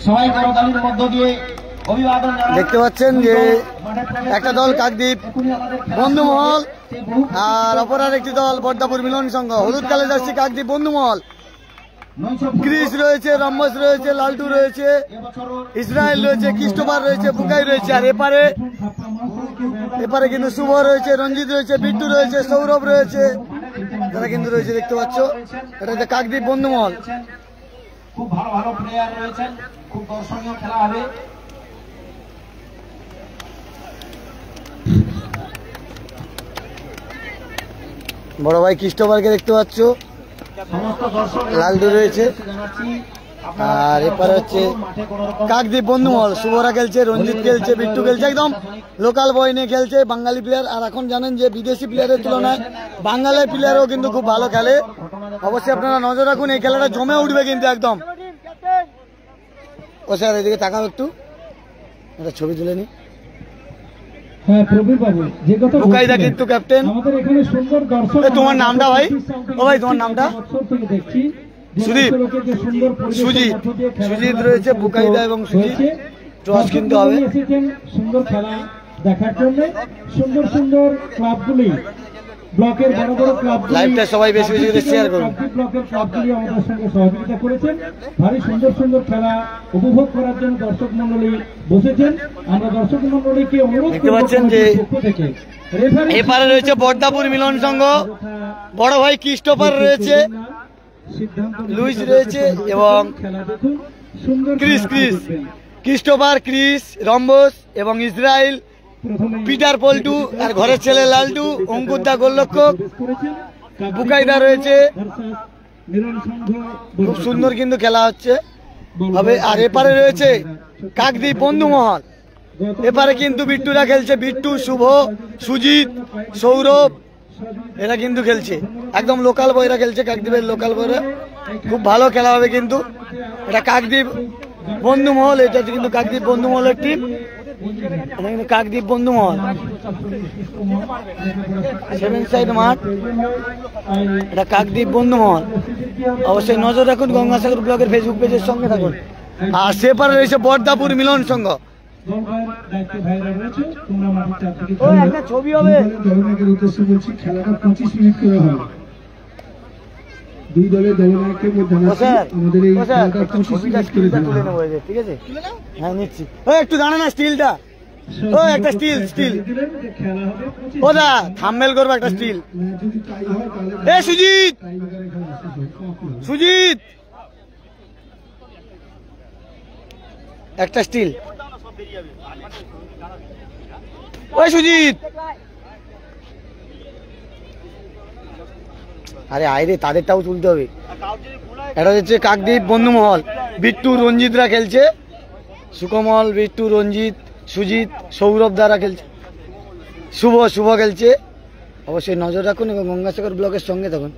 সবাই করতালির মধ্য দিয়ে অভিবাদন জানান। দেখতে পাচ্ছেন যে একটা দল কাকদ্বীপ বন্ধুমহল আর অপর আরেকটি দল বর্দাপুর মিলন সংঘ। হলুদ কালে যাচ্ছি কাকদ্বীপ বন্ধুমহল। ক্রিস রয়েছে, রম্বস রয়েছে, লালটু রয়েছে, ইসরায়েল রয়েছে, ক্রিস্টোফার রয়েছে, বুকাই রয়েছে। আর এপারে কিন্তু শুভ রয়েছে, রঞ্জিত রয়েছে, বিট্টু রয়েছে, সৌরভ রয়েছে, তারা কিন্তু রয়েছে। দেখতে পাচ্ছ এটা হচ্ছে কাকদ্বীপ বন্ধুমহল। খুব ভালো ভালো প্লেয়ার রয়েছেন, খুব দর্শনীয় খেলা হবে। বড় ভাই ক্রিস্টোফারকে দেখতে পাচ্ছ, লালটু রয়েছে। আর এপারে হচ্ছে কাকদ্বীপ বন্ধুমহল। শুভরা খেলছে, রঞ্জিত খেলছে, বিট্টু খেলছে, একদম লোকাল বয় নিয়ে খেলছে, বাঙালি প্লেয়ার। আর এখন জানেন যে বিদেশি প্লেয়ারের তুলনায় বাঙালি প্লেয়ারও কিন্তু খুব ভালো খেলে। অবশ্যই আপনারা নজর রাখুন, এই খেলাটা জমে উঠবে কিন্তু একদম। ও স্যার এদিকে তাকাও একটু, একটা ছবি তুলে নি। হ্যাঁ প্রবীর বাবু, যে কথা বুকাইদা কিন্তু ক্যাপ্টেন। আমাদের এখানে সুন্দর দর্শক। তোমার নামটা ভাই? ও ভাই তোমার নামটা? দেখছি সুদীপ, সুজিত রয়েছে, বুকাইদা এবং সুজিত। টস কিন্তু হবে। সুন্দর খেলা দেখার জন্য সুন্দর সুন্দর ক্লাবগুলি, ব্লকের বড় বড় ক্লাবগুলি, লাইভটা সবাই বেশি বেশি করে শেয়ার করুন। ব্লকের ক্লাবগুলি আমাদের সঙ্গে সহযোগিতা করেছেন। ভারী সুন্দর সুন্দর খেলা উপভোগ করার জন্য দর্শক মন্ডলী বসেছেন। আমরা দর্শক মন্ডলীকে অনুরোধ দেখতে পাচ্ছেন যে এপারে রয়েছে বর্দাপুর মিলন সংঘ। বড় ভাই ক্রিস্টোফার রয়েছে, লুইস রয়েছে এবং ক্রিস্টোফার, ক্রিস, রম্বস এবং ইসরায়েল, পিটার, পল্টু আর ঘরের ছেলে লালটু, অঙ্কুর দা গোলরক্ষক, বুকাইদা রয়েছে। খুব সুন্দর কিন্তু খেলা হচ্ছে হবে। আর এপারে রয়েছে কাকদ্বীপ বন্ধুমহল। এপারে কিন্তু বিট্টুরা খেলছে, বিট্টু, শুভ, সুজিত, সৌরভ, এরা কিন্তু খেলছে। একদম লোকাল বয়রা খেলছে, কাকদ্বীপের লোকাল বয়রা। খুব ভালো খেলা হবে কিন্তু। এটা কাকদ্বীপ বন্ধুমহল, এটা কিন্তু কাকদ্বীপ বন্ধুমহলের টিম। কাকদ্বীপ বন্ধুমহল 7 সাইড মাঠ, এটা কাকদ্বীপ বন্ধুমহল। অবশ্যই নজর রাখুন, গঙ্গাসাগর ব্লকের ফেসবুক পেজের সঙ্গে থাকুন। আর সেপারে রয়েছে বর্দাপুর মিলন সংঘ। একটা ছবি হবে। খেলাটা 25 মিনিট করে হবে। দুই দলের দলনায়কের মধ্যে আমাদের এই খেলাটা 25 মিনিট করে তুলে নেব। ঠিক আছে, হ্যাঁ নিচ্ছি। একটু দাঁড়া না, স্টিলটা একটা স্টিল ও দা থাম্বনেল করবো একটা স্টিল। এ সুজিত, সুজিত একটা স্টিল। ওই সুজিত, আরে আইরে তাদেরটাও তুলতে হবে। এটা হচ্ছে কাকদ্বীপ বন্ধুমহল। বিট্টু, রঞ্জিতরা খেলছে, সুকমল, বিট্টু, রঞ্জিত, সুজিত, সৌরভ দ্বারা খেলছে, শুভ খেলছে। অবশ্যই নজর রাখুন এবং গঙ্গাসাগর ব্লকের সঙ্গে থাকুন।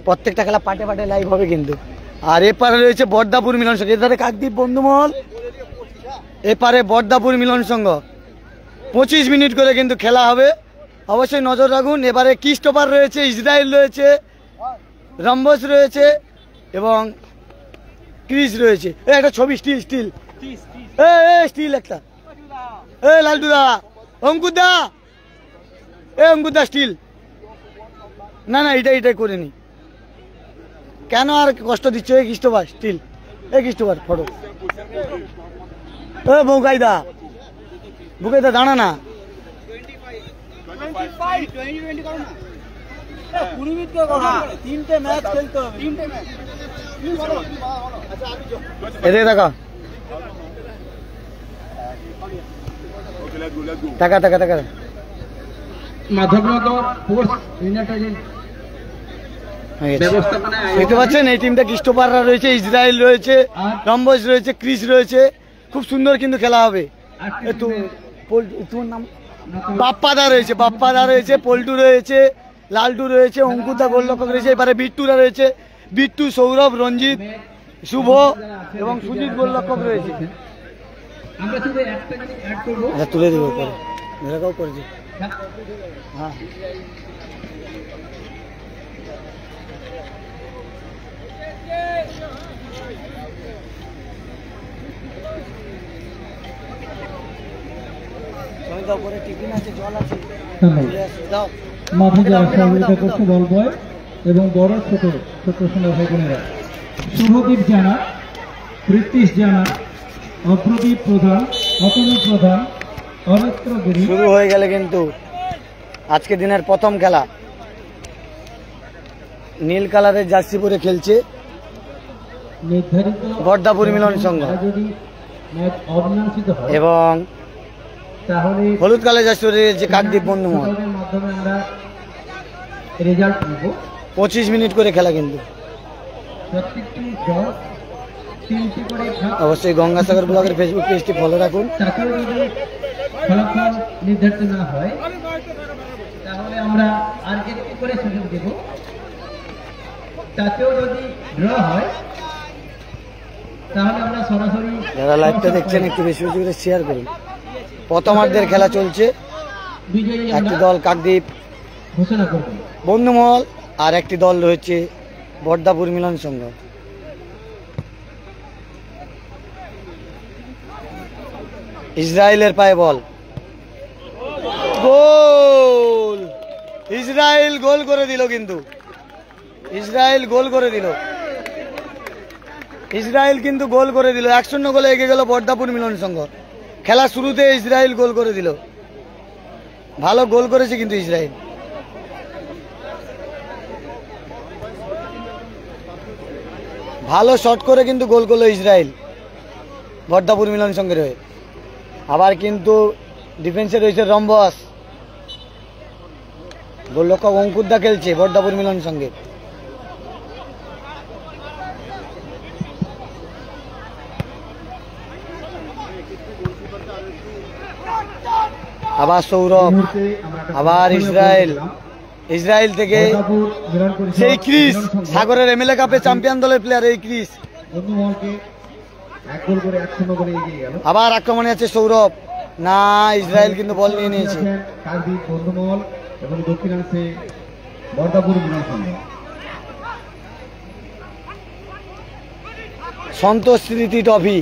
প্রত্যেকটা খেলা পাটে পাটে লাইভ হবে কিন্তু। আর এপারে রয়েছে বর্দাপুর মিলন সংঘ। এধারে কাকদ্বীপ বন্ধুমহল, এপারে বর্দাপুর মিলন সংঘ। 25 মিনিট করে কিন্তু খেলা হবে, অবশ্যই নজর রাখুন। এবারে ক্রিস্টোফার রয়েছে, ইসরায়েল রয়েছে, রম্বস রয়েছে এবং ক্রিস রয়েছে। একটা ছবি, স্টিল স্টিল একটা। লালটু দা, অঙ্কুর দা, অঙ্কুর দা স্টিল। না এটাই করে নি, কেন আর কষ্ট দিচ্ছে? Christopher still, Christopher photo. বুকাইদা দাঁড়া না। এদিকে দেখা, দেখতে পাচ্ছেন এই টিমটা ক্রিস্টোফাররা রয়েছে, ইসরায়েল রয়েছে, রম্বস রয়েছে, ক্রিস রয়েছে। খুব সুন্দর কিন্তু খেলা হবে। তোমার নাম? বাপ্পাদা রয়েছে, পল্টু রয়েছে, লালটু রয়েছে, অঙ্কুরদা গোলরক্ষক রয়েছে। এবারে বিট্টুরা রয়েছে, বিট্টু, সৌরভ, রঞ্জিত, শুভ এবং সুজিত গোলরক্ষক রয়েছে। তুলে দেবো পরে, এরকম করেছি। হ্যাঁ দাও করে টিফিন আছে জল আছে দাও মাঠে যারা সহযোগিতা করছে বল বয় এবং বড় ছোট ছোট সুন্দর ভাই বোনেরা শুভদীপ জানা, প্রীতিশ জানা, অগ্রদীপ প্রধান, অতনুপ প্রধান, অমিত্র গিরি। শুরু হয়ে গেলে কিন্তু আজকে দিনের প্রথম খেলা। নীল কালারের জার্সি পরে খেলছে নির্ধারিত বর্দাপুর মিলন সংঘ যদি ম্যাচ অমীমাংসিত হয় এবং তাহলে হলুদ কালার জার্সি পরে খেলছে কাকদ্বীপ বন্ধুমহল। এর মাধ্যমে আমরা রেজাল্ট নেব। 25 মিনিট করে খেলা কিন্তু। প্রত্যেকটি দল 3টি করে ভাগ। অবশ্যই গঙ্গাসাগর ব্লগের ফেসবুক পেজটি ফলো রাখুন। তাতেও যদি ফলাফল নির্ধারিত না হয় তাহলে আমরা আর একটু করে সুযোগ দেব। তাতেও যদি ড্র হয় তাহলে আমরা সরাসরি যারা লাইভটা দেখছেন একটু বেশি বেশি করে শেয়ার করুন। প্রথমার্ধের খেলা চলছে। বিজয়ী একটি আমরা দল কাকদ্বীপ ঘোষণা করব। বন্ধুমহল আর একটি দল রয়েছে বর্দাপুর মিলন সংঘ। ইসরায়েলের পায়ে বল, গোল! ইসরায়েল গোল করে দিল কিন্তু। ইসরায়েল গোল করে দিল। ইসরায়েল কিন্তু গোল করে দিল। 1-0 গোলে এগিয়ে গেল বর্দাপুর মিলন সংঘ। খেলা শুরুতে ইসরায়েল গোল করে দিল। ভালো গোল করেছে কিন্তু ইসরায়েল। ভালো শট করে কিন্তু গোল করলো ইসরায়েল বর্দাপুর মিলন সংঘের হয়ে। আবার কিন্তু ডিফেন্সে রয়েছে রম্বস। গোলরক্ষক অঙ্কুরদা খেলছে বর্দাপুর মিলন সংঘে। আবার সৌরভ, আবার ইসরায়েল। ইসরায়েল থেকে সেই ক্রিস, সাগরের এমএলএ কাপে চ্যাম্পিয়ন দলের প্লেয়ার এই ক্রিস। বন্ধুমহলকে 1 গোল করে 1-0 করে এগিয়ে গেল। আবার আক্রমণে আছে সৌরভ। না, ইসরায়েল কিন্তু বল নিয়ে নিয়েছে। কাকদ্বীপ বন্ধুমহল এবং দক্ষিণাংশে বর্দাপুর মিলন সংঘ। সন্তোষ স্মৃতি ট্রফি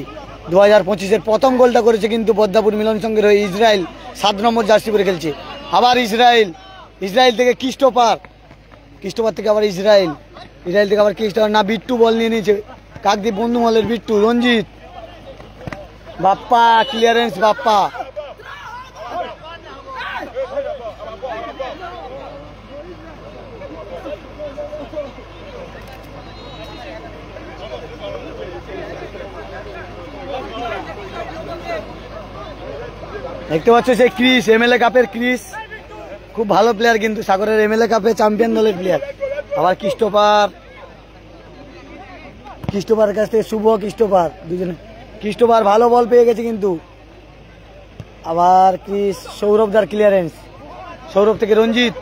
2025-এর প্রথম গোলটা করেছে কিন্তু বর্দাপুর মিলন সংঘের হয়ে ইসরায়েল। 7 নম্বর জার্সি পরে খেলছে। আবার ইসরায়েল, ইসরায়েল থেকে ক্রিস্টোফার, ক্রিস্টোফার থেকে আবার ইসরায়েল, ইসরায়েল থেকে আবার ক্রিস্টোফার। না, বিট্টু বল নিয়ে নিয়েছে। কাকদ্বীপ বন্ধুমহলের বিট্টু, রঞ্জিত, বাপ্পা, ক্লিয়ারেন্স বাপ্পা। দেখতে পাচ্ছ সেই ক্রিস, এমএলএ কাপের ক্রিস, খুব ভালো প্লেয়ার কিন্তু, সাগরের এমএলএ কাপে চ্যাম্পিয়ন দলের প্লেয়ার। আবার ক্রিস্টোফার, ক্রিস্টোফারের কাছ থেকে শুভ, ক্রিস্টোফার, দুজনে। ক্রিস্টোফার ভালো বল পেয়ে গেছে কিন্তু। আবার ক্রিস, সৌরভদার ক্লিয়ারেন্স, সৌরভ থেকে রঞ্জিত।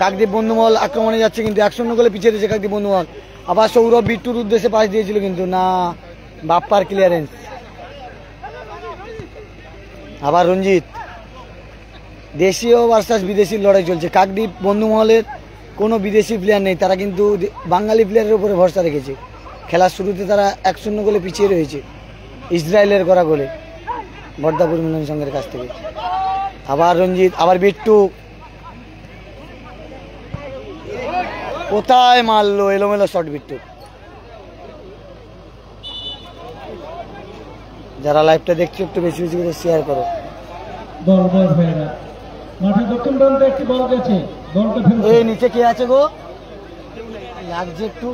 কাকদ্বীপ বন্ধুমহল আক্রমণে যাচ্ছে কিন্তু 1-0 গোলে পিছিয়ে দিয়েছে কাকদ্বীপ বন্ধুমহল। আবার সৌরভ বিট্টুর উদ্দেশ্যে পাস দিয়েছিল কিন্তু না, বাপ্পার ক্লিয়ারেন্স। আবার রঞ্জিত। দেশীয় ভার্সাস বিদেশির লড়াই চলছে। কাকদ্বীপ বন্ধুমহলের কোনো বিদেশি প্লেয়ার নেই, তারা কিন্তু বাঙালি প্লেয়ারের উপরে ভরসা রেখেছে। খেলার শুরুতে তারা 1-0 গোলে পিছিয়ে রয়েছে ইসরায়েলের করা গোলে বর্দাপুর মিলন সংঘের কাছ থেকে। আবার রঞ্জিত, আবার বিট্টু, কোথায় মারলো, এলোমেলো শট বিট্টু। যারা লাইভটা দেখছো একটু বেশি বেশি করে শেয়ার করো। বল বল ভাইরা মাঠে দক্ষিণ প্রান্তে একটি বল গেছে, বলটা ফেরত। এই নিচে কে আছে গো, লাগছে একটু।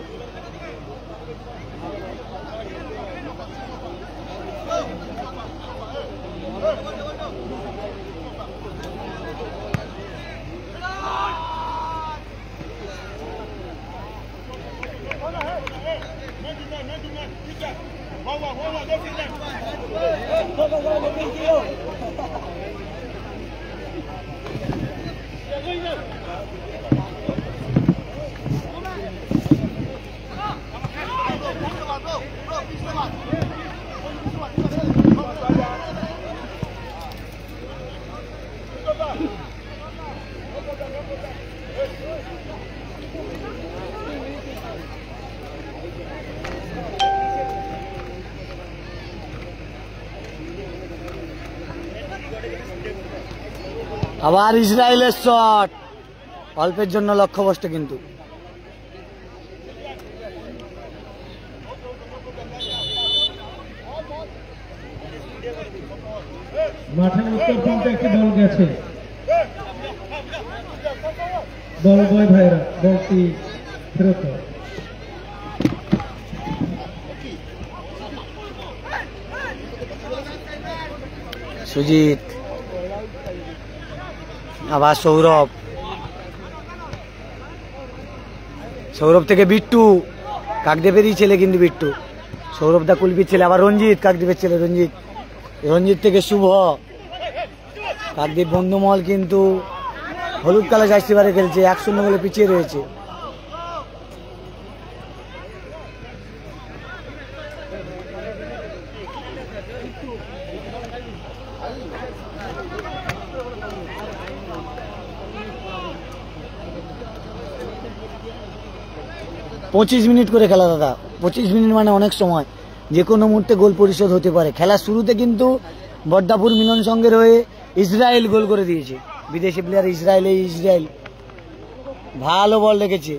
আবার ইসরায়েলের শট, অল্পের জন্য লক্ষ্যভ্রষ্ট কিন্তু। মাঠের উত্তর প্রান্তে একটি বল গেছে, বল বয় ভাইরা বলটি ফেরত। সুজিত, আবার সৌরভ, সৌরভ থেকে বিট্টু, কাকদ্বীপেরই ছেলে কিন্তু বিট্টু, সৌরভ দা কুলপির ছেলে। আবার রঞ্জিত, কাকদ্বীপের ছেলে রঞ্জিত, রঞ্জিত থেকে শুভ। কাকদ্বীপ বন্ধুমহল কিন্তু হলুদ কালার জার্সি পরে খেলছে, 1-0 বলে পিছিয়ে রয়েছে। পঁচিশ মিনিট করে খেলা দাদা, 25 মিনিট মানে অনেক সময়, যে কোনো মুহূর্তে গোল পরিশোধ হতে পারে। খেলার শুরুতে কিন্তু বড্ডাপুর মিলন সংঘের হয়ে ইসরায়েল গোল করে দিয়েছে, বিদেশি প্লেয়ার ইসরায়েল ভালো বল রেখেছে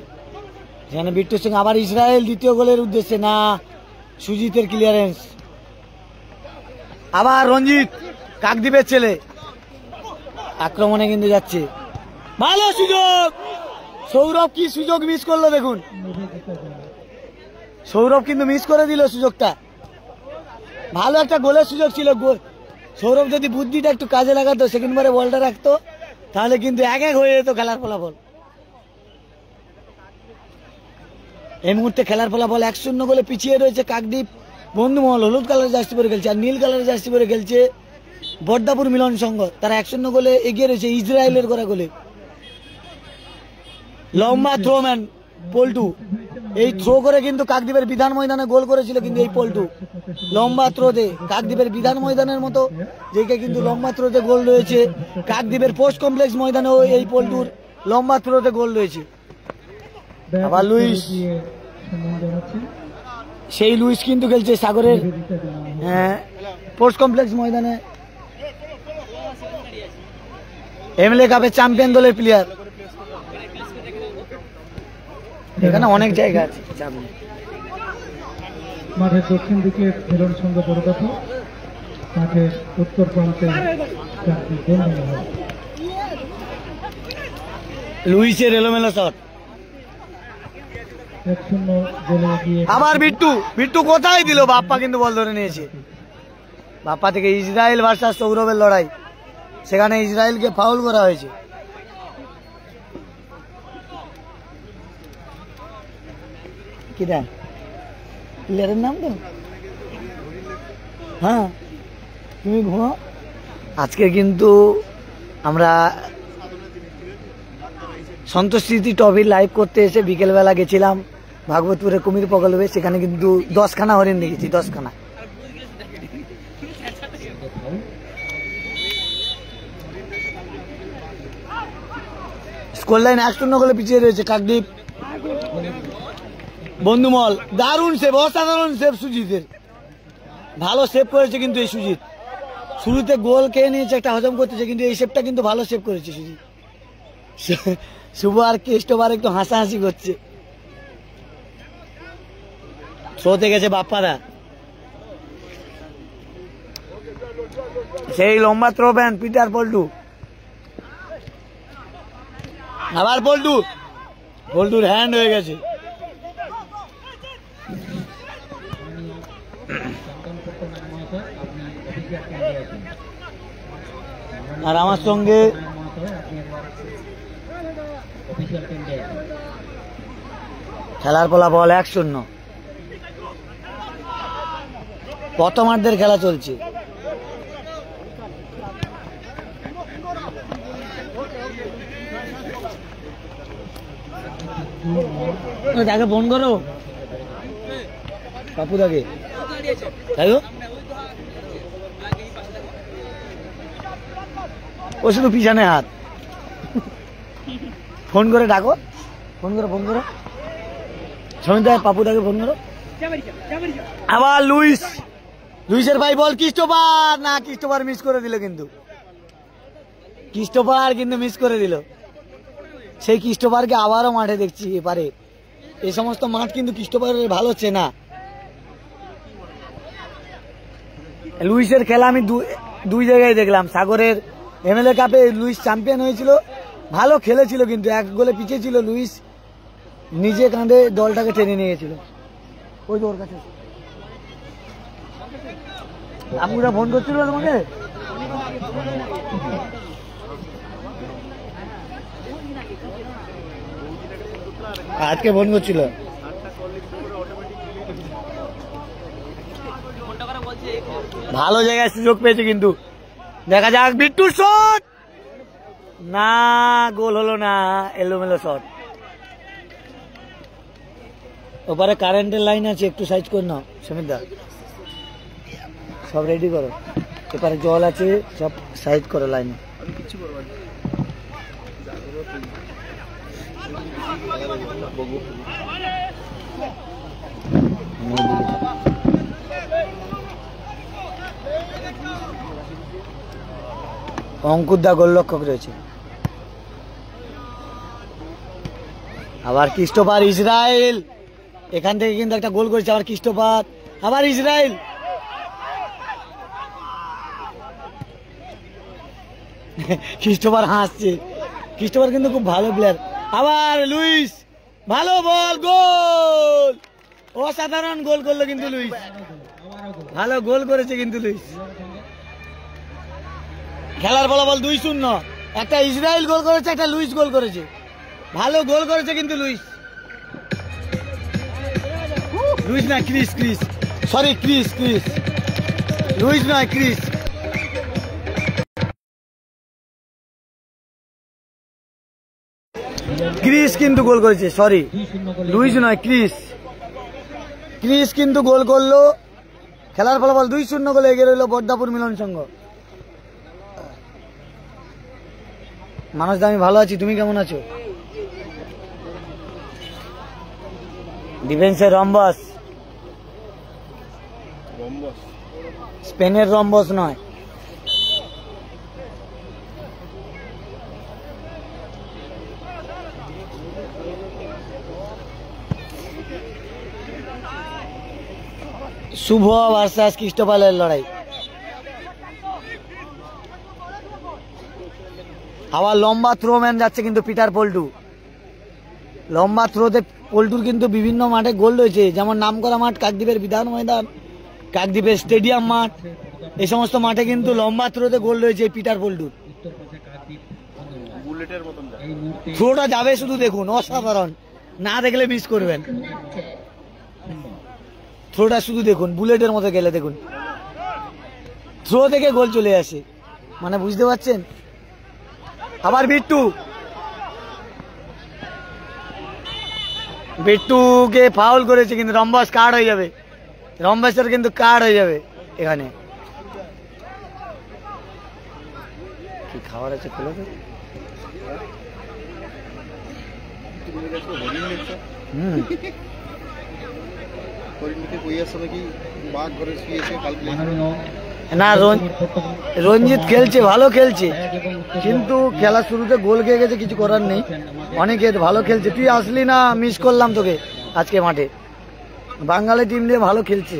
যেখানে বিট্টুর সঙ্গে। আবার ইসরায়েল দ্বিতীয় গোলের উদ্দেশ্যে, না সুজিতের ক্লিয়ারেন্স। আবার রঞ্জিত, কাকদ্বীপের ছেলে, আক্রমণে কিন্তু যাচ্ছে, ভালো সুযোগ। সৌরভ কি সুযোগ মিস করলো দেখুন, সৌরভ কিন্তু মিস করে দিল সুযোগটা। ভালো একটা গোলের সুযোগ ছিল, সৌরভ যদি বুদ্ধিটা একটু কাজে লাগাতো, সেকেন্ড বারে বলটা রাখতো, তাহলে কিন্তু 1-1 হয়ে যেত খেলার ফলাফল। এই মুহূর্তে খেলার ফলাফল 1-0 গোলে পিছিয়ে রয়েছে কাকদ্বীপ বন্ধুমহল। হলুদ কালার জার্সি পরে খেলছে, আর নীল কালার জার্সি পরে খেলছে বড্ডাপুর মিলন সংঘ। তারা 1-0 গোলে এগিয়ে রয়েছে ইসরায়েলের করা গোলে। লম্বা থ্রোম্যান পল্টু, এই থ্রো করে কিন্তু কাকদ্বীপের বিধান ময়দানে গোল করেছিল কিন্তু এই পল্টু। লম্বা থ্রোতে কাকদ্বীপের বিধান ময়দানের মতো যেটা কিন্তু লম্বা থ্রোতে গোল রয়েছে। কাকদ্বীপের পোস্ট কমপ্লেক্স ময়দানেও এই পল্টুর লম্বা থ্রোতে গোল রয়েছে। আবার লুইস, সেই লুইস কিন্তু খেলছে সাগরের পোস্ট কমপ্লেক্স ময়দানে, এমএলএ কাপের চ্যাম্পিয়ন দলের প্লেয়ার। এখানে অনেক জায়গা আছে। মাঠের দক্ষিণ দিকে মিলন সংঘ পরিকল্প, মাঠের উত্তর প্রান্তে লুইসের এলোমেলো শট। 1-0 গোলে এগিয়ে। আবার বিট্টু কোথায় দিল, বাপ্পা কিন্তু বল ধরে নিয়েছে। বাপ্পা থেকে ইসরায়েল ভার্সাস সৌরভের লড়াই, সেখানে ইসরায়েলকে ফাউল করা হয়েছে। কিরা প্লেয়ারের নাম তো, হ্যাঁ তুমি ঘুমাও। আজকে কিন্তু আমরা সন্তোষ স্মৃতি ট্রফির লাইভ করতে এসে বিকেলবেলা গেছিলাম ভাগবতপুরের কুমির প্রকল্পে, সেখানে কিন্তু 10খানা হরিণ দেখেছি, 10খানা। স্কোর লাইন 1-0 গোলে পিছিয়ে রয়েছে কাকদ্বীপ বন্ধুমহল। দারুণ সেভ, অসাধারণ সেভ সুজিতের, ভালো সেভ করেছে কিন্তু এই সুজিত। শুরুতে গোল খেয়ে নিয়েছে, একটা হজম করতেছে, কিন্তু এই সেভটা কিন্তু ভালো সেভ করেছে সুজিত। শুভ আর কেষ্টবার একটু হাসাহাসি করছে। থ্রোতে গেছে বাপ্পাদা, সেই লম্বা থ্রো ব্যান পিটার পল্টু। আবার পল্টুর হ্যান্ড হয়ে গেছে। আর আমার সঙ্গে খেলার ফলাফল 1-0। প্রথমার্ধের খেলা চলছে। তাকে ফোন করো পাপুদাকে, তাই ও শুধু পিছনে হাত। ফোন করে ডাকো, ফোন করো সমিতা পাপুদাকে ফোন করো। আবার লুইসের ভাই বল, ক্রিস্টোফার, না ক্রিস্টোফার মিস করে দিল, কিন্তু ক্রিস্টোফার কিন্তু মিস করে দিল। সেই ক্রিস্টোফারকে আবারও মাঠে দেখছি এপারে। এই সমস্ত মাঠ কিন্তু ক্রিস্টোফারের ভালো চেনা। লুইসের খেলা আমি দুই জায়গায় দেখলাম। সাগরের এমএলএ কাপে লুইস চ্যাম্পিয়ন হয়েছিল, ভালো খেলেছিল, কিন্তু 1 গোলে পিছিয়ে ছিল। লুইস নিজে কাঁধে দলটাকে টেনে নিয়ে গেছিল। ওই তো ওর কাছে আপুরা ফোন করছিল তোমাকে। আজকে ফোন করছিল। ভালো জায়গায় সুযোগ পেয়েছে, কিন্তু দেখা যাক। বিট্টুর শট না, গোল হলো না, এলোমেলো শট। ওপারে কারেন্টের লাইন আছে, একটু সাইজ করে নাও সুমিতদা, সব রেডি করো। এপারে জল আছে, সব সাইজ করো লাইনে। অঙ্কুর দা গোলরক্ষক রয়েছে। আবার ক্রিস্টোফার ইসরায়েল এখান থেকে কিন্তু একটা গোল করেছে। আবার ক্রিস্টোফার, আবার ইসরায়েল। ক্রিস্টোফার হাসছে। ক্রিস্টোফার কিন্তু খুব ভালো প্লেয়ার। আবার লুইস, ভালো বল, গোল, অসাধারণ গোল করলো কিন্তু লুইস। ভালো গোল করেছে কিন্তু লুইস। খেলার ফলাফল 2-0। একটা ইসরায়েল গোল করেছে, একটা লুইস গোল করেছে। ভালো গোল করেছে কিন্তু লুইস। লুইস না, ক্রিস, সরি ক্রিস, লুইস নয়, ক্রিস। ক্রিস কিন্তু গোল করেছে, সরি লুইস নয়, ক্রিস কিন্তু গোল করলো। খেলার ফলাফল 2-0 গোলে এগিয়ে রইল বর্দাপুর মিলন সংঘ। মানুষ দা, আমি ভালো আছি, তুমি কেমন আছো? ডিফেন্সের রম্বস, স্পেনের রম্বস নয়। শুভ ভার্সাস ক্রিস্টোফারের লড়াই। আবার লম্বা থ্রোম্যান যাচ্ছে কিন্তু পিটার পল্টু। লম্বা থ্রোতে পল্টুর কিন্তু বিভিন্ন মাঠে গোল রয়েছে, যেমন নামকরা মাঠ কাকদ্বীপের বিধান ময়দান, কাকদ্বীপের স্টেডিয়াম মাঠ, এই সমস্ত মাঠে কিন্তু লম্বা থ্রোতে গোল রয়েছে পিটার পল্টুর। থ্রোটা যাবে শুধু দেখুন, অসাধারণ, না দেখলে মিস করবেন। থ্রোটা শুধু দেখুন, বুলেটের মতো গেলে দেখুন, থ্রো থেকে গোল চলে আসে, মানে বুঝতে পারছেন। আবার বিট্টুকে ফাউল করেছে, কিন্তু রম্বাস কার্ড হয়ে যাবে। রম্বাসের কিন্তু কার্ড হয়ে যাবে এখানে। কি খাবার আছে খুলে তো। না, রঞ্জিত খেলছে, ভালো খেলছে, কিন্তু খেলার শুরুতে গোল খেয়ে গেছে, কিছু করার নেই। অনেকে ভালো খেলছে, তুই আসলি না, মিস করলাম তোকে আজকে মাঠে। বাঙালি টিম দিয়ে ভালো খেলছে,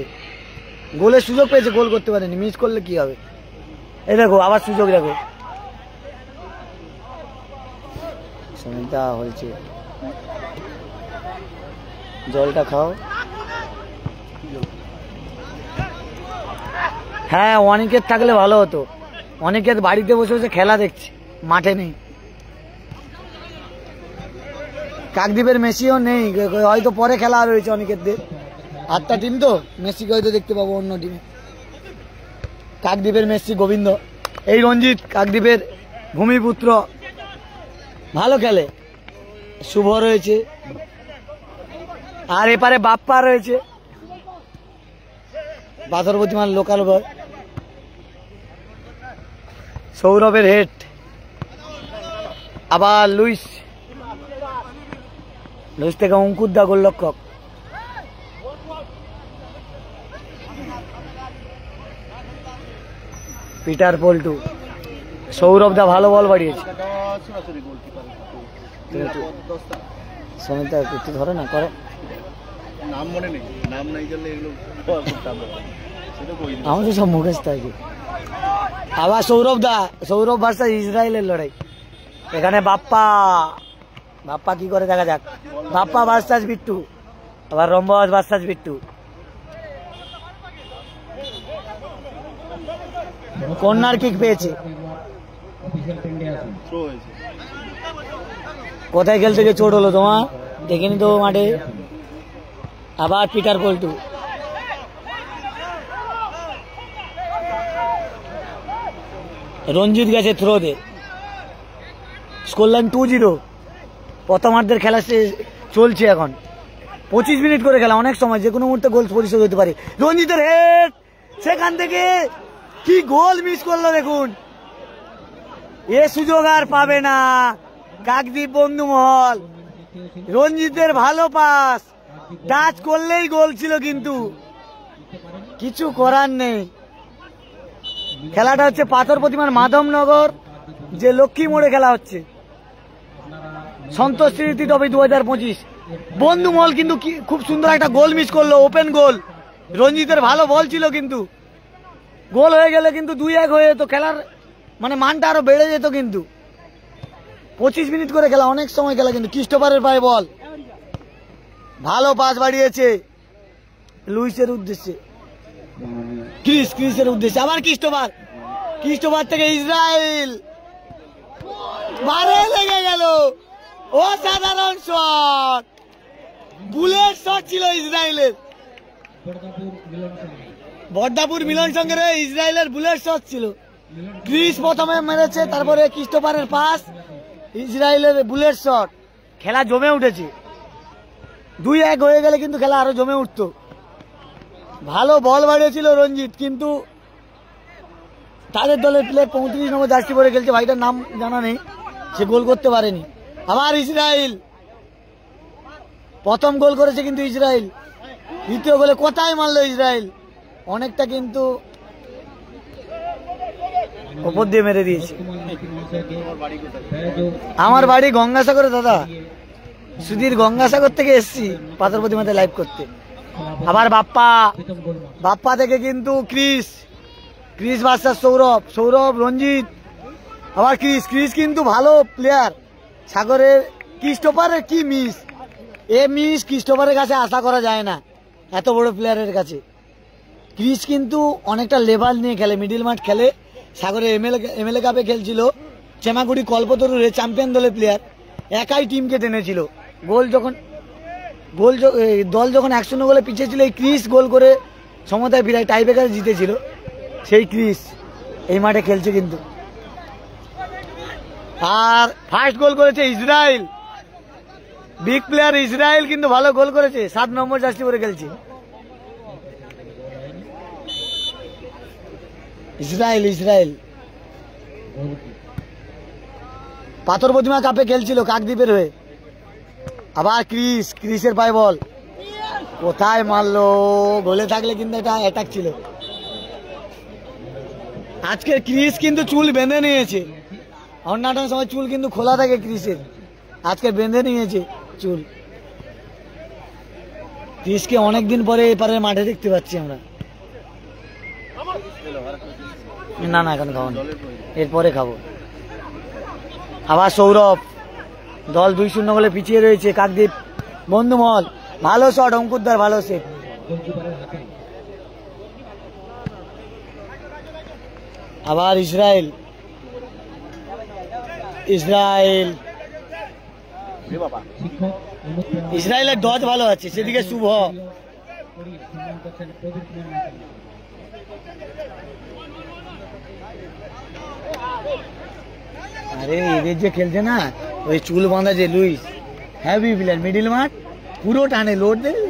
গোলের সুযোগ পেয়েছে, গোল করতে পারেনি, মিস করলে কি হবে। এই দেখো আবার সুযোগ, দেখো সুমিতা হয়েছে। জলটা খাও। হ্যাঁ, অনেকের থাকলে ভালো হতো। অনেকের বাড়িতে বসে বসে খেলা দেখছে, মাঠে নেই। কাকদ্বীপের মেসিও নেই, হয়তো পরে খেলা রয়েছে অনেকের। 8টা টিম তো, মেসিকে হয়তো দেখতে পাবো অন্য টিমে। কাকদ্বীপের মেসি গোবিন্দ, এই রঞ্জিত কাকদ্বীপের ভূমিপুত্র, ভালো খেলে। শুভ রয়েছে, আর এপারে বাপ্পা রয়েছে, পাথর প্রতিমার লোকাল বয়। সৌরভের হেড। আবার লুইস থেকে অঙ্কুর দা গোলরক্ষক। পিটার পল্টু, সৌরভ দা ভালো বল বাড়িয়েছে। সমিতা একটু ধরে না করো, নাম মনে নেই, নাম নাই জানলে এগুলো আমার তো সব মুখস্থ আর কি। আবার সৌরভ দা, সৌরভ ভার্সেস ইসরায়েলের লড়াই। এখানে বাপ্পা, বাপ্পা কি করে দেখা যাক। বাপ্পা ভার্সেস বিট্টু, আবার rhombus versus Bittu. Corner kick পেয়েছে। কোথায় খেলতে গিয়ে চোট হলো তোমার? দেখিনি তো মাঠে। আবার পিটার পল্টু। রঞ্জিত গেছে থ্রোতে। Score line 2-0। প্রথমার্ধের খেলা চলছে এখন। 25 মিনিট করে খেলা, অনেক সময় যে কোনো মুহূর্তে গোল পরিশোধ হতে পারে। রঞ্জিতের হেড, সেখান থেকে কি গোল মিস করলো দেখুন। এ সুযোগ আর পাবে না কাকদ্বীপ বন্ধুমহল। রঞ্জিতের ভালো পাস, টাচ করলেই গোল ছিল, কিন্তু কিছু করার নেই। খেলাটা হচ্ছে পাথর প্রতিমার মাধবনগর যে লক্ষ্মী মোড়ে খেলা হচ্ছে, সন্তোষ স্মৃতি ট্রফি 2025। বন্ধুমহল কিন্তু খুব সুন্দর একটা গোল মিস করলো, ওপেন গোল। রঞ্জিতের ভালো বল ছিল, কিন্তু গোল হয়ে গেলে কিন্তু 2-1 হয়ে যেত, খেলার মানে মানটা আরো বেড়ে যেত। কিন্তু 25 মিনিট করে খেলা, অনেক সময় খেলা। কিন্তু ক্রিস্টোফারের পায়ে বল, ভালো পাস বাড়িয়েছে লুইসের উদ্দেশ্যে, ক্রিসের উদ্দেশ্যে। আবার ক্রিস্টোফার থেকে ইসরায়েল, বারে লেগে গেল। অসাধারণ শট, বুলেট শট ছিল ইসরায়েলের। বর্দাপুর মিলন সঙ্গে ইসরায়েলের বুলেট শট ছিল। ক্রিস প্রথমে মেরেছে, তারপরে ক্রিস্টোফারের পাস, ইসরায়েলের বুলেট শট। খেলা জমে উঠেছে। 2-1 হয়ে গেলে কিন্তু খেলা আরো জমে উঠতো। ভালো বল বাড়িয়েছিল রঞ্জিত, কিন্তু তাদের দলের প্লেয়ার 35 নম্বর জার্সি পরে খেলছে, ভাইটার নাম জানা নেই, সে গোল করতে পারেনি। আবার ইসরায়েল প্রথম গোল করেছে, কিন্তু ইসরায়েল দ্বিতীয় গোলে কোথায় মারলো ইসরায়েল, অনেকটা কিন্তু ওপর দিয়ে মেরে দিয়েছে। আমার বাড়ি গঙ্গাসাগরে দাদা, সুধীর গঙ্গাসাগর থেকে এসছি পাথর প্রতিমাতে লাইভ করতে। আবার বাপ্পা থেকে কিন্তু ক্রিস ভার্সেস সৌরভ রঞ্জিত। আবার ক্রিস কিন্তু ভালো প্লেয়ার। সাগরের ক্রিস্টোফারের কি মিস, ক্রিস্টোফারের কাছে আশা করা যায় না, এত বড় প্লেয়ারের কাছে। ক্রিস কিন্তু অনেকটা লেভেল নিয়ে খেলে, মিডিল মাঠ খেলে। সাগরের এমএলএ কাপে খেলছিল, চেমাগুড়ি কল্পতরুরে চ্যাম্পিয়ন দলের প্লেয়ার, একাই টিমকে টেনেছিল। দল যখন 1-0 গোলে পিছিয়ে ছিল, এই ক্রিস গোল করে সমতায় ফিরায় টাইব্রেকারে জিতেছিল। সেই ক্রিস এই মাঠে খেলছে কিন্তু। আর ফার্স্ট গোল করেছে ইসরায়েল, বিগ প্লেয়ার ইসরায়েল কিন্তু ভালো গোল করেছে, 7 নম্বর জার্সি পরে খেলছে ইসরায়েল। পাথর প্রতিমা কাপে খেলছিল কাকদ্বীপের হয়ে। আবার ক্রিসের পায়ে বল, কোথায় মারলো, গোলে থাকলে কিন্তু এটা অ্যাটাক ছিল। আজকের ক্রিস কিন্তু চুল বেঁধে নিয়েছে, অন্যান্য সময় চুল কিন্তু খোলা থাকে ক্রিসের, আজকে বেঁধে নিয়েছে চুল। ক্রিসকে অনেকদিন পরে এপারে মাঠে দেখতে পাচ্ছি আমরা। না এখন খাবো না, এরপরে খাবো। আবার সৌরভ, দল 2-0 গোলে পিছিয়ে রয়েছে কাকদ্বীপ বন্ধুমহল। ভালো শট, অঙ্কুরদার ভালো সেভ। আবার ইসরায়েলের ডজ ভালো আছে, সেদিকে শুভ। আরে এদের যে খেলছে না, ওই চুল বাঁধা যে লুইস, হ্যাভি প্লেয়ার, মিডিল মাঠ পুরো টানে, লোড দেয়।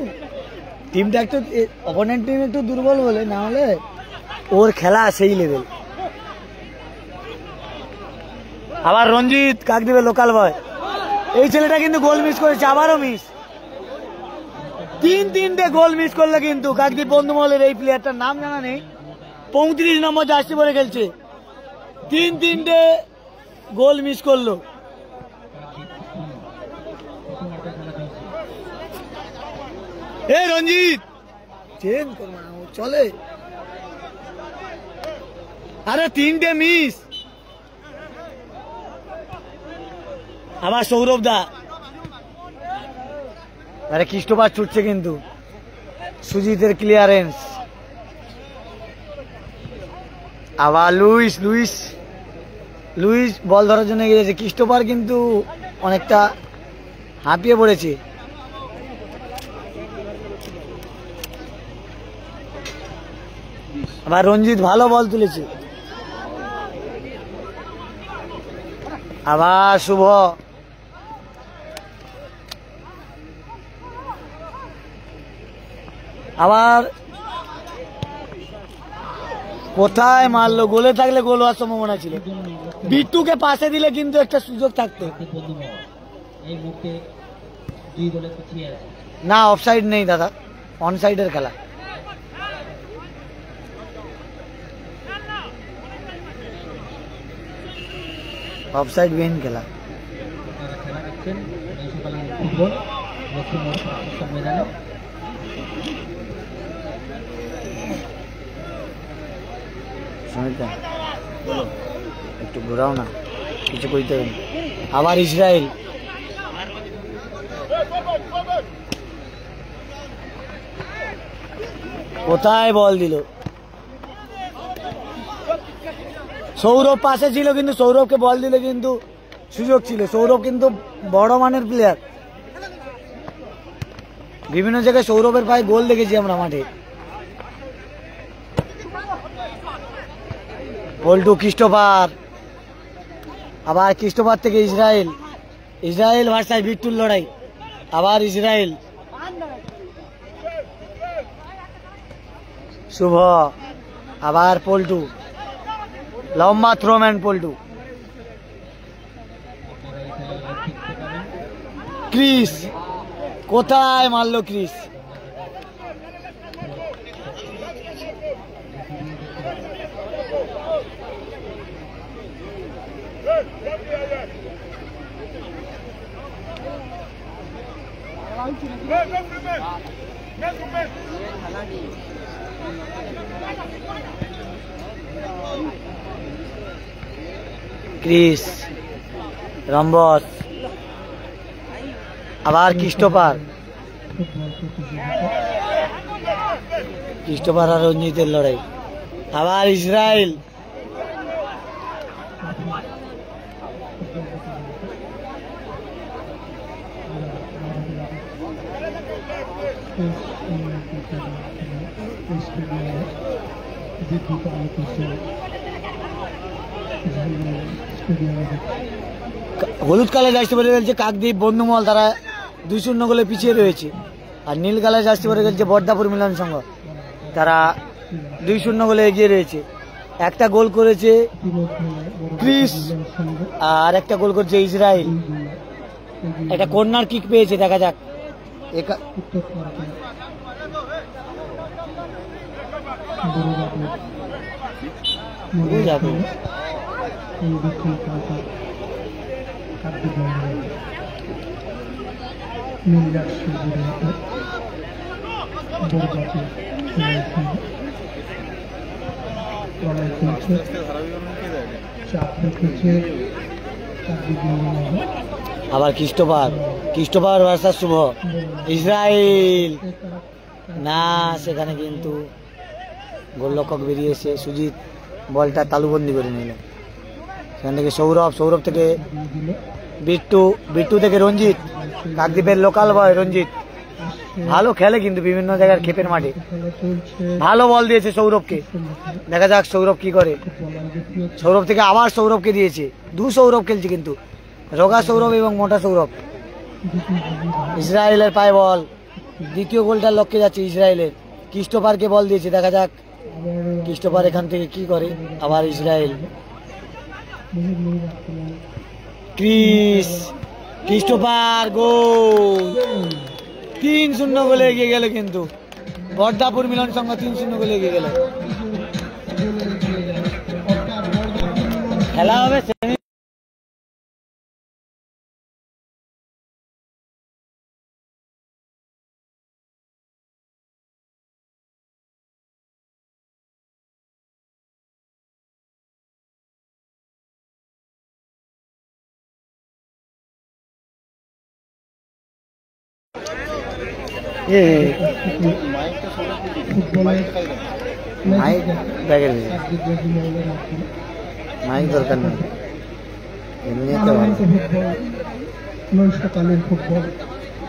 টিমটা একটু অপোনেন্ট টিম একটু দুর্বল বলে, না হলে ওর খেলা সেই লেভেল। আবার রঞ্জিত কাকদ্বীপের লোকাল বয়, এই ছেলেটা কিন্তু গোল মিস করেছে, আবারও মিস। 3-3টে গোল মিস করলে কিন্তু কাকদ্বীপ বন্ধুমহলের এই প্লেয়ারটার নাম জানা নেই, 35 নম্বর জার্সি পরে খেলছে। তিনটে গোল মিস করলো। এ রঞ্জিত চেঞ্জ করবো না, চলে। আরে তিনটে মিস। আবার সৌরভ দা, আরে খ্রিস্টপার ছুটছে কিন্তু সুজিতের ক্লিয়ারেন্স। আবার লুইস লুইস লুইস বল ধরার জন্য এগিয়ে যাচ্ছে। খ্রিস্টপার কিন্তু অনেকটা হাঁপিয়ে পড়েছে। আবার রঞ্জিত ভালো বল তুলেছে। আবার শুভ, আবার কোথায় মারলো? গোলে থাকলে গোল হওয়ার সম্ভাবনা ছিল। বিট্টুকে পাশে দিলে কিন্তু একটা সুযোগ থাকতো। না, অফসাইড নেই দাদা, অনসাইডের খেলা। অফসাইড বিহীন খেলা। একটু ঘোরাও না, কিছু করতে হবে। আবার ইসরায়েল, কোথায় বল দিল? সৌরভ পাশে ছিল, কিন্তু সৌরভকে বল দিলে কিন্তু সুযোগ ছিল। সৌরভ কিন্তু বড় মানের প্লেয়ার, বিভিন্ন জায়গায় সৌরভের পায়ে গোল দেখেছি আমরা মাঠে। পল্টু, খ্রিস্টোফার, আবার খ্রিস্টোফার থেকে ইসরায়েল, ইসরায়েল ভার্সাস বিট্টুর লড়াই। আবার ইসরায়েল, শুভ, আবার পল্টু, লম্বা থ্রোম্যান পল্টু। ক্রিস, কোথায় মারলো ক্রিস? ক্রিস, রম্বস, আবার খ্রিস্টোফার, খ্রিস্টোফার আর রঞ্জিতের লড়াই। আবার ইসরায়েল, হলুদ কালার জার্সি পরে গেছে কাকদ্বীপ বন্ধুমহল, তারা 2-0 গোলে পিছিয়ে রয়েছে। আর নীল কালার জার্সি পরে গেছে বর্দাপুর মিলন সংঘ, তারা 2-0 গোলে এগিয়ে রয়েছে। একটা গোল করেছে ক্রিস আর একটা গোল করেছে ইসরায়েল। একটা কর্নার কিক পেয়েছে, দেখা যাক। আবার খ্রিস্টোফার, খ্রিস্টোফার ভার্সাস শুভ, ইসরায়েল। না, সেখানে কিন্তু গোলরক্ষক বেরিয়েছে। সুজিত বলটা তালুবন্দি করে নিল। সেখান থেকে সৌরভ, সৌরভ থেকে বিট্টু, বিট্টু থেকে রঞ্জিত, কাকদ্বীপের লোকাল বয় রঞ্জিত। ভালো খেলে কিন্তু বিভিন্ন জায়গার ক্ষেপের মাঠে। ভালো বল দিয়েছে সৌরভকে, দেখা যাক সৌরভ কি করে। সৌরভ থেকে আবার সৌরভকে দিয়েছে। 2 সৌরভ খেলছে কিন্তু, রোগা সৌরভ এবং মোটা সৌরভ। ইসরায়েলের পায়ে বল, দ্বিতীয় গোলটার লক্ষ্যে যাচ্ছে ইসরায়েলের। খ্রিস্টোফারকে বল দিয়েছে, দেখা যাক খ্রিস্টোফার এখান থেকে কি করে। আবার ইসরায়েল, ক্রিস, খ্রিস্টোফার, গোল। 3-0 গোলে এগিয়ে গেল কিন্তু বর্দাপুর মিলন সংঘ, 3-0 গোলে এগিয়ে গেল। খেলা হবে সেমি মাইক ব্যাগের মাইক দরকার নেই এমনিতে ভালো নৈশকালীন ফুটবল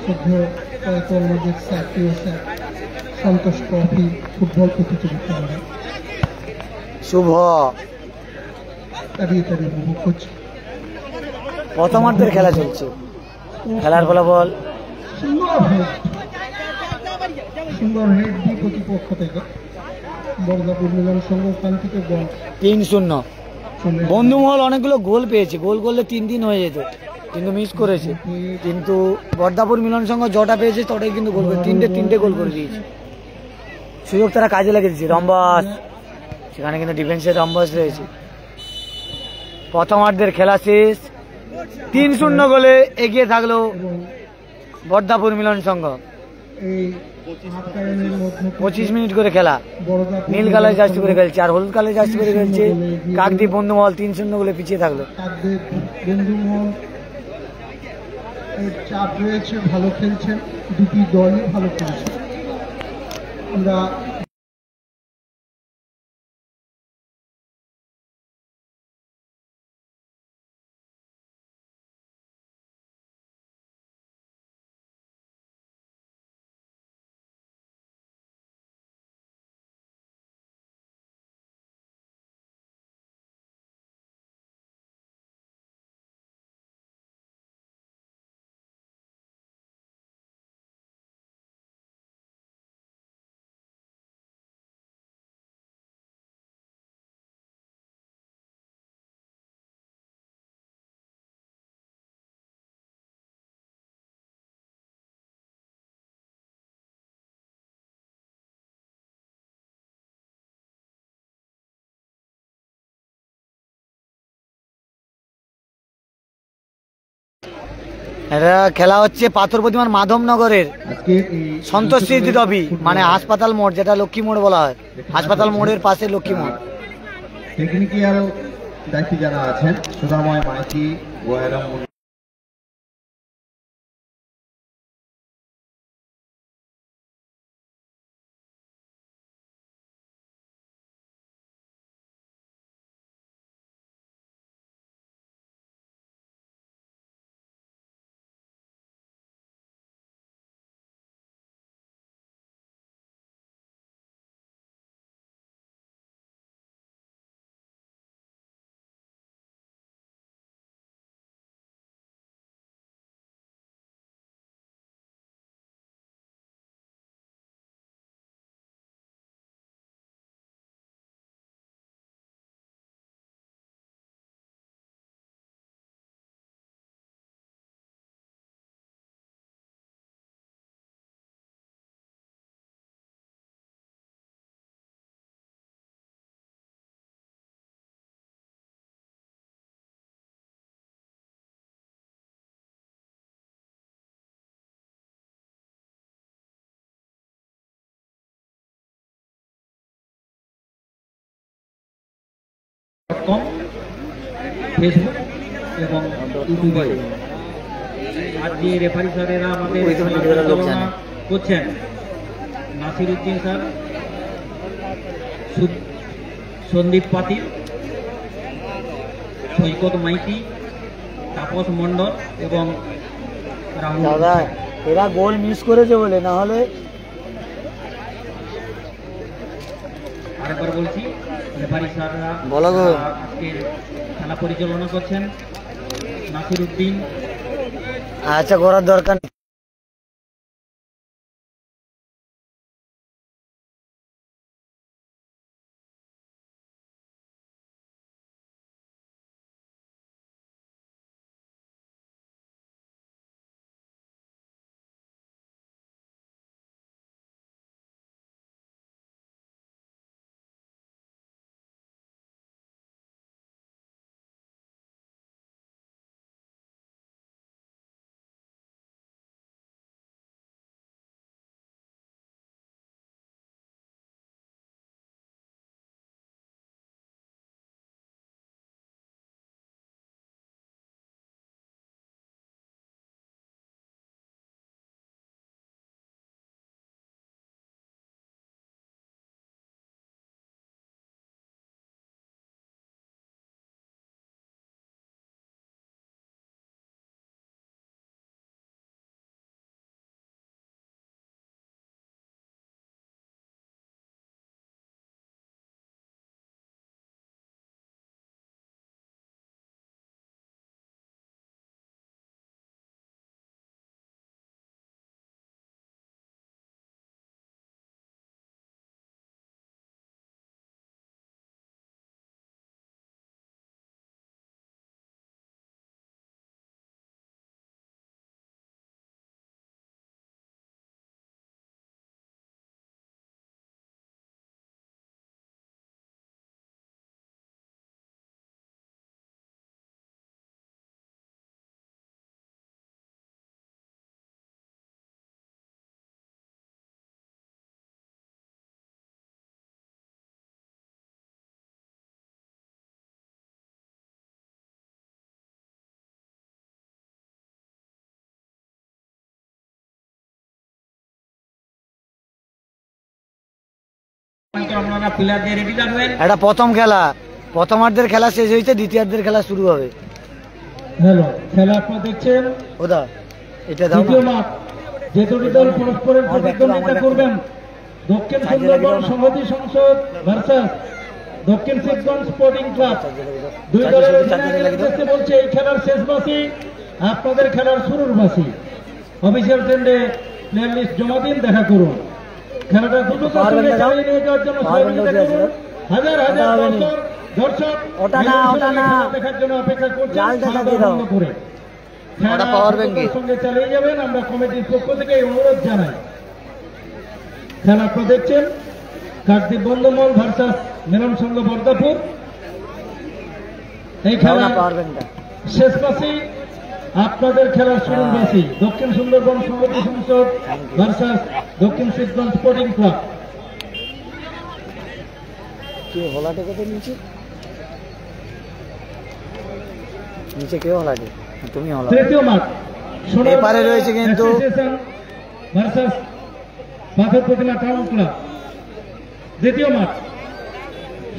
শুদ্ধ কর্মদের জাতীয় সন্তোষ ট্রফি ফুটবল প্রতিযোগিতা শুভ তাড়িয়ে উপভোগ করছে। প্রথমার্ধের খেলা চলছে, খেলার ফলাফল সুন্দর হেড দিয়ে প্রতিপক্ষ থেকে বর্দাপুর মিলন সংঘ ওখান থেকে গোল 3-0। বন্ধুমহল অনেকগুলো গোল পেয়েছে, গোল করলে 3-3 হয়ে যেত কিন্তু মিস করেছে। কিন্তু বর্দাপুর মিলন সংঘ জটা পেয়েছে তটাই কিন্তু গোল করে তিনটে গোল করে দিয়েছে। সুযোগ তারা কাজে লাগিয়েছে। রম্বাস, সেখানে কিন্তু ডিফেন্সের রম্বাস রয়েছে। প্রথমার্ধের খেলা শেষ, 3-0 গোলে এগিয়ে থাকলো বর্দাপুর মিলন সংঘ। 25 মিনিট করে খেলা, নীল কালার জার্সি করে খেলছে আর হলুদ কালার জার্সি করে খেলছে কাকদ্বীপ বন্ধুমহল। 3-0 গোলে পিছিয়ে থাকলো। বন্ধুমহল চাপ রয়েছে, ভালো খেলছেন, দুটি দলই ভালো খেলছে। আমরা এটা খেলা হচ্ছে পাথর প্রতিমার মাধবনগরের সন্তোষ স্মৃতি ট্রফি, মানে হাসপাতাল মোড়, যেটা লক্ষ্মী মোড় বলা হয়। হাসপাতাল মোড়ের পাশে লক্ষ্মী মোড়। টেকনিক্যাল দায়িত্বে যারা আছেন সুধাময় মাইতি, ফেসবুক এবং ইউটিউবে আজ যে রেফারি স্যারেরা আমাদের পরিচালনা করছেন, নাসির উদ্দিন স্যার, সন্দীপ পাতিল, সৈকত মাইতি, তাপস মণ্ডল এবং রাহুল। দাদা এরা গোল মিস করেছে বলে, না হলে আরেকবার বলছি, রেফারি স্যাররা আজকের খেলা পরিচালনা করছেন, নাসির উদ্দিন। আচ্ছা, করার দরকার নেই। আপনারা প্লেয়ার দিয়ে রেডি থাকবেন। এটা প্রথম খেলা, প্রথমার্ধের খেলা শেষ হয়েছে, দ্বিতীয়ার্ধের খেলা শুরু হবে। হ্যালো, খেলা আপনারা দেখছেন। ওদা এটা দাও দ্বিতীয় মাঠ, যে দুটি দল পরস্পরের প্রতিদ্বন্দ্বিতা করবেন, দক্ষিণ সুন্দরবন সংহতি সংসদ ভার্সাস দক্ষিণ শিবগঞ্জ স্পোর্টিং ক্লাব। দুই দলের অধিনায়কদের বলছে এই খেলার শেষ বাসি, আপনাদের খেলার শুরুর বাসি। অফিসিয়াল ট্রেন্ডে প্লেয়ার লিস্ট জমা দিন, দেখা করুন। খেলাটা দ্রুত চালিয়ে নিয়ে যাওয়ার জন্য সহযোগিতা করুন। হাজার হাজার দর্শক দেখার জন্য অপেক্ষা করছেন করে। সঙ্গে চালিয়ে যাবেন, আমরা কমিটির পক্ষ থেকে অনুরোধ জানাই। খেলা আপনারা দেখছেন, কাকদ্বীপ বন্ধুমহল ভার্সাস মিলন সংঘ বর্দাপুর। এই খেলা শেষ বাসি, আপনাদের খেলার শুরুর বাসি। দক্ষিণ সুন্দরবন সংহতি সংসদ ভার্সাস দক্ষিণ শিবগঞ্জ স্পোর্টিং ক্লাব। তৃতীয় মাঠ, এপারে রয়েছে কিন্তু ভার্সাস পাথর প্রতিমা টাউন ক্লাব। দ্বিতীয় মাঠ,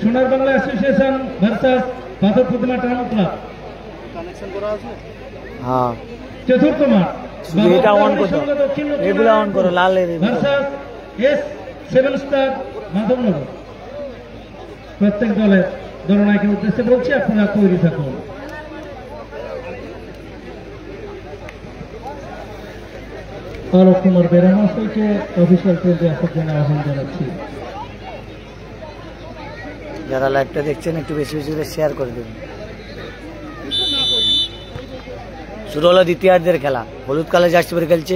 সোনার বাংলা অ্যাসোসিয়েশন ভার্সাস পাথর প্রতিমা টাউন ক্লাব। হ্যাঁ, চতুর্থ মাঠ, এটা অন করো, এগুলো অন করো, লাল ভার্সাস এস 7 স্টার মাধবনগর। প্রত্যেক দলের দলনায়কের উদ্দেশ্যে বলছি, আপনারা তৈরি থাকুন। আলোক কুমার বেরা মহাশয়কে অফিসিয়াল ট্রেন্ডে আসার জন্য আহ্বান জানাচ্ছি। যারা লাইভটা দেখছেন একটু বেশি বেশি করে শেয়ার করে দেবেন। শুরু হলো দ্বিতীয়ার্ধের খেলা। হলুদ কালার জার্সি পরে খেলছে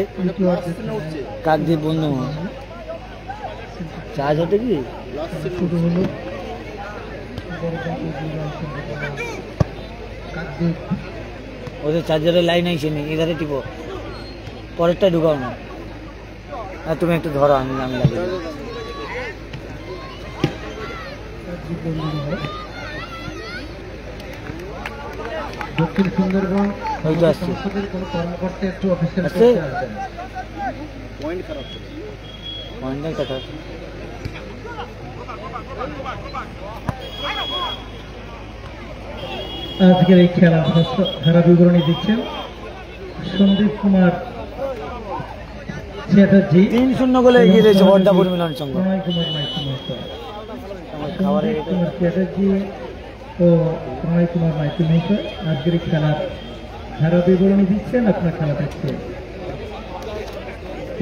কাকদ্বীপ বন্ধু। চার্জ হতে কি শুরু হলো ওদের চার্জারের লাইন আইসে নি, এধারে টিপো, পরেরটা ঢুকাও না। আর তুমি একটু ধরো, আমি লাগিয়ে দক্ষিণ সুন্দরবন হয়তো আসছে। সংসদের কোন কর্মকর্তা একটু অফিসিয়াল আসছে? করতে আসেন। পয়েন্ট খারাপ। পয়েন্টের কথা আজকের এই খেলা ধারা বিবরণী দিচ্ছেন সন্দীপ কুমার চ্যাটার্জি। 3-0 গোলে এগিয়ে রয়েছে বর্দাপুর মিলন সংঘ। প্রণয় কুমার মাইতি মহাশয়, খাবারে সন্দীপ কুমার চ্যাটার্জি ও প্রণয় কুমার মাইতি মহাশয় আজকের এই খেলার ধারা বিবরণী দিচ্ছেন, আপনার খেলা দেখছেন।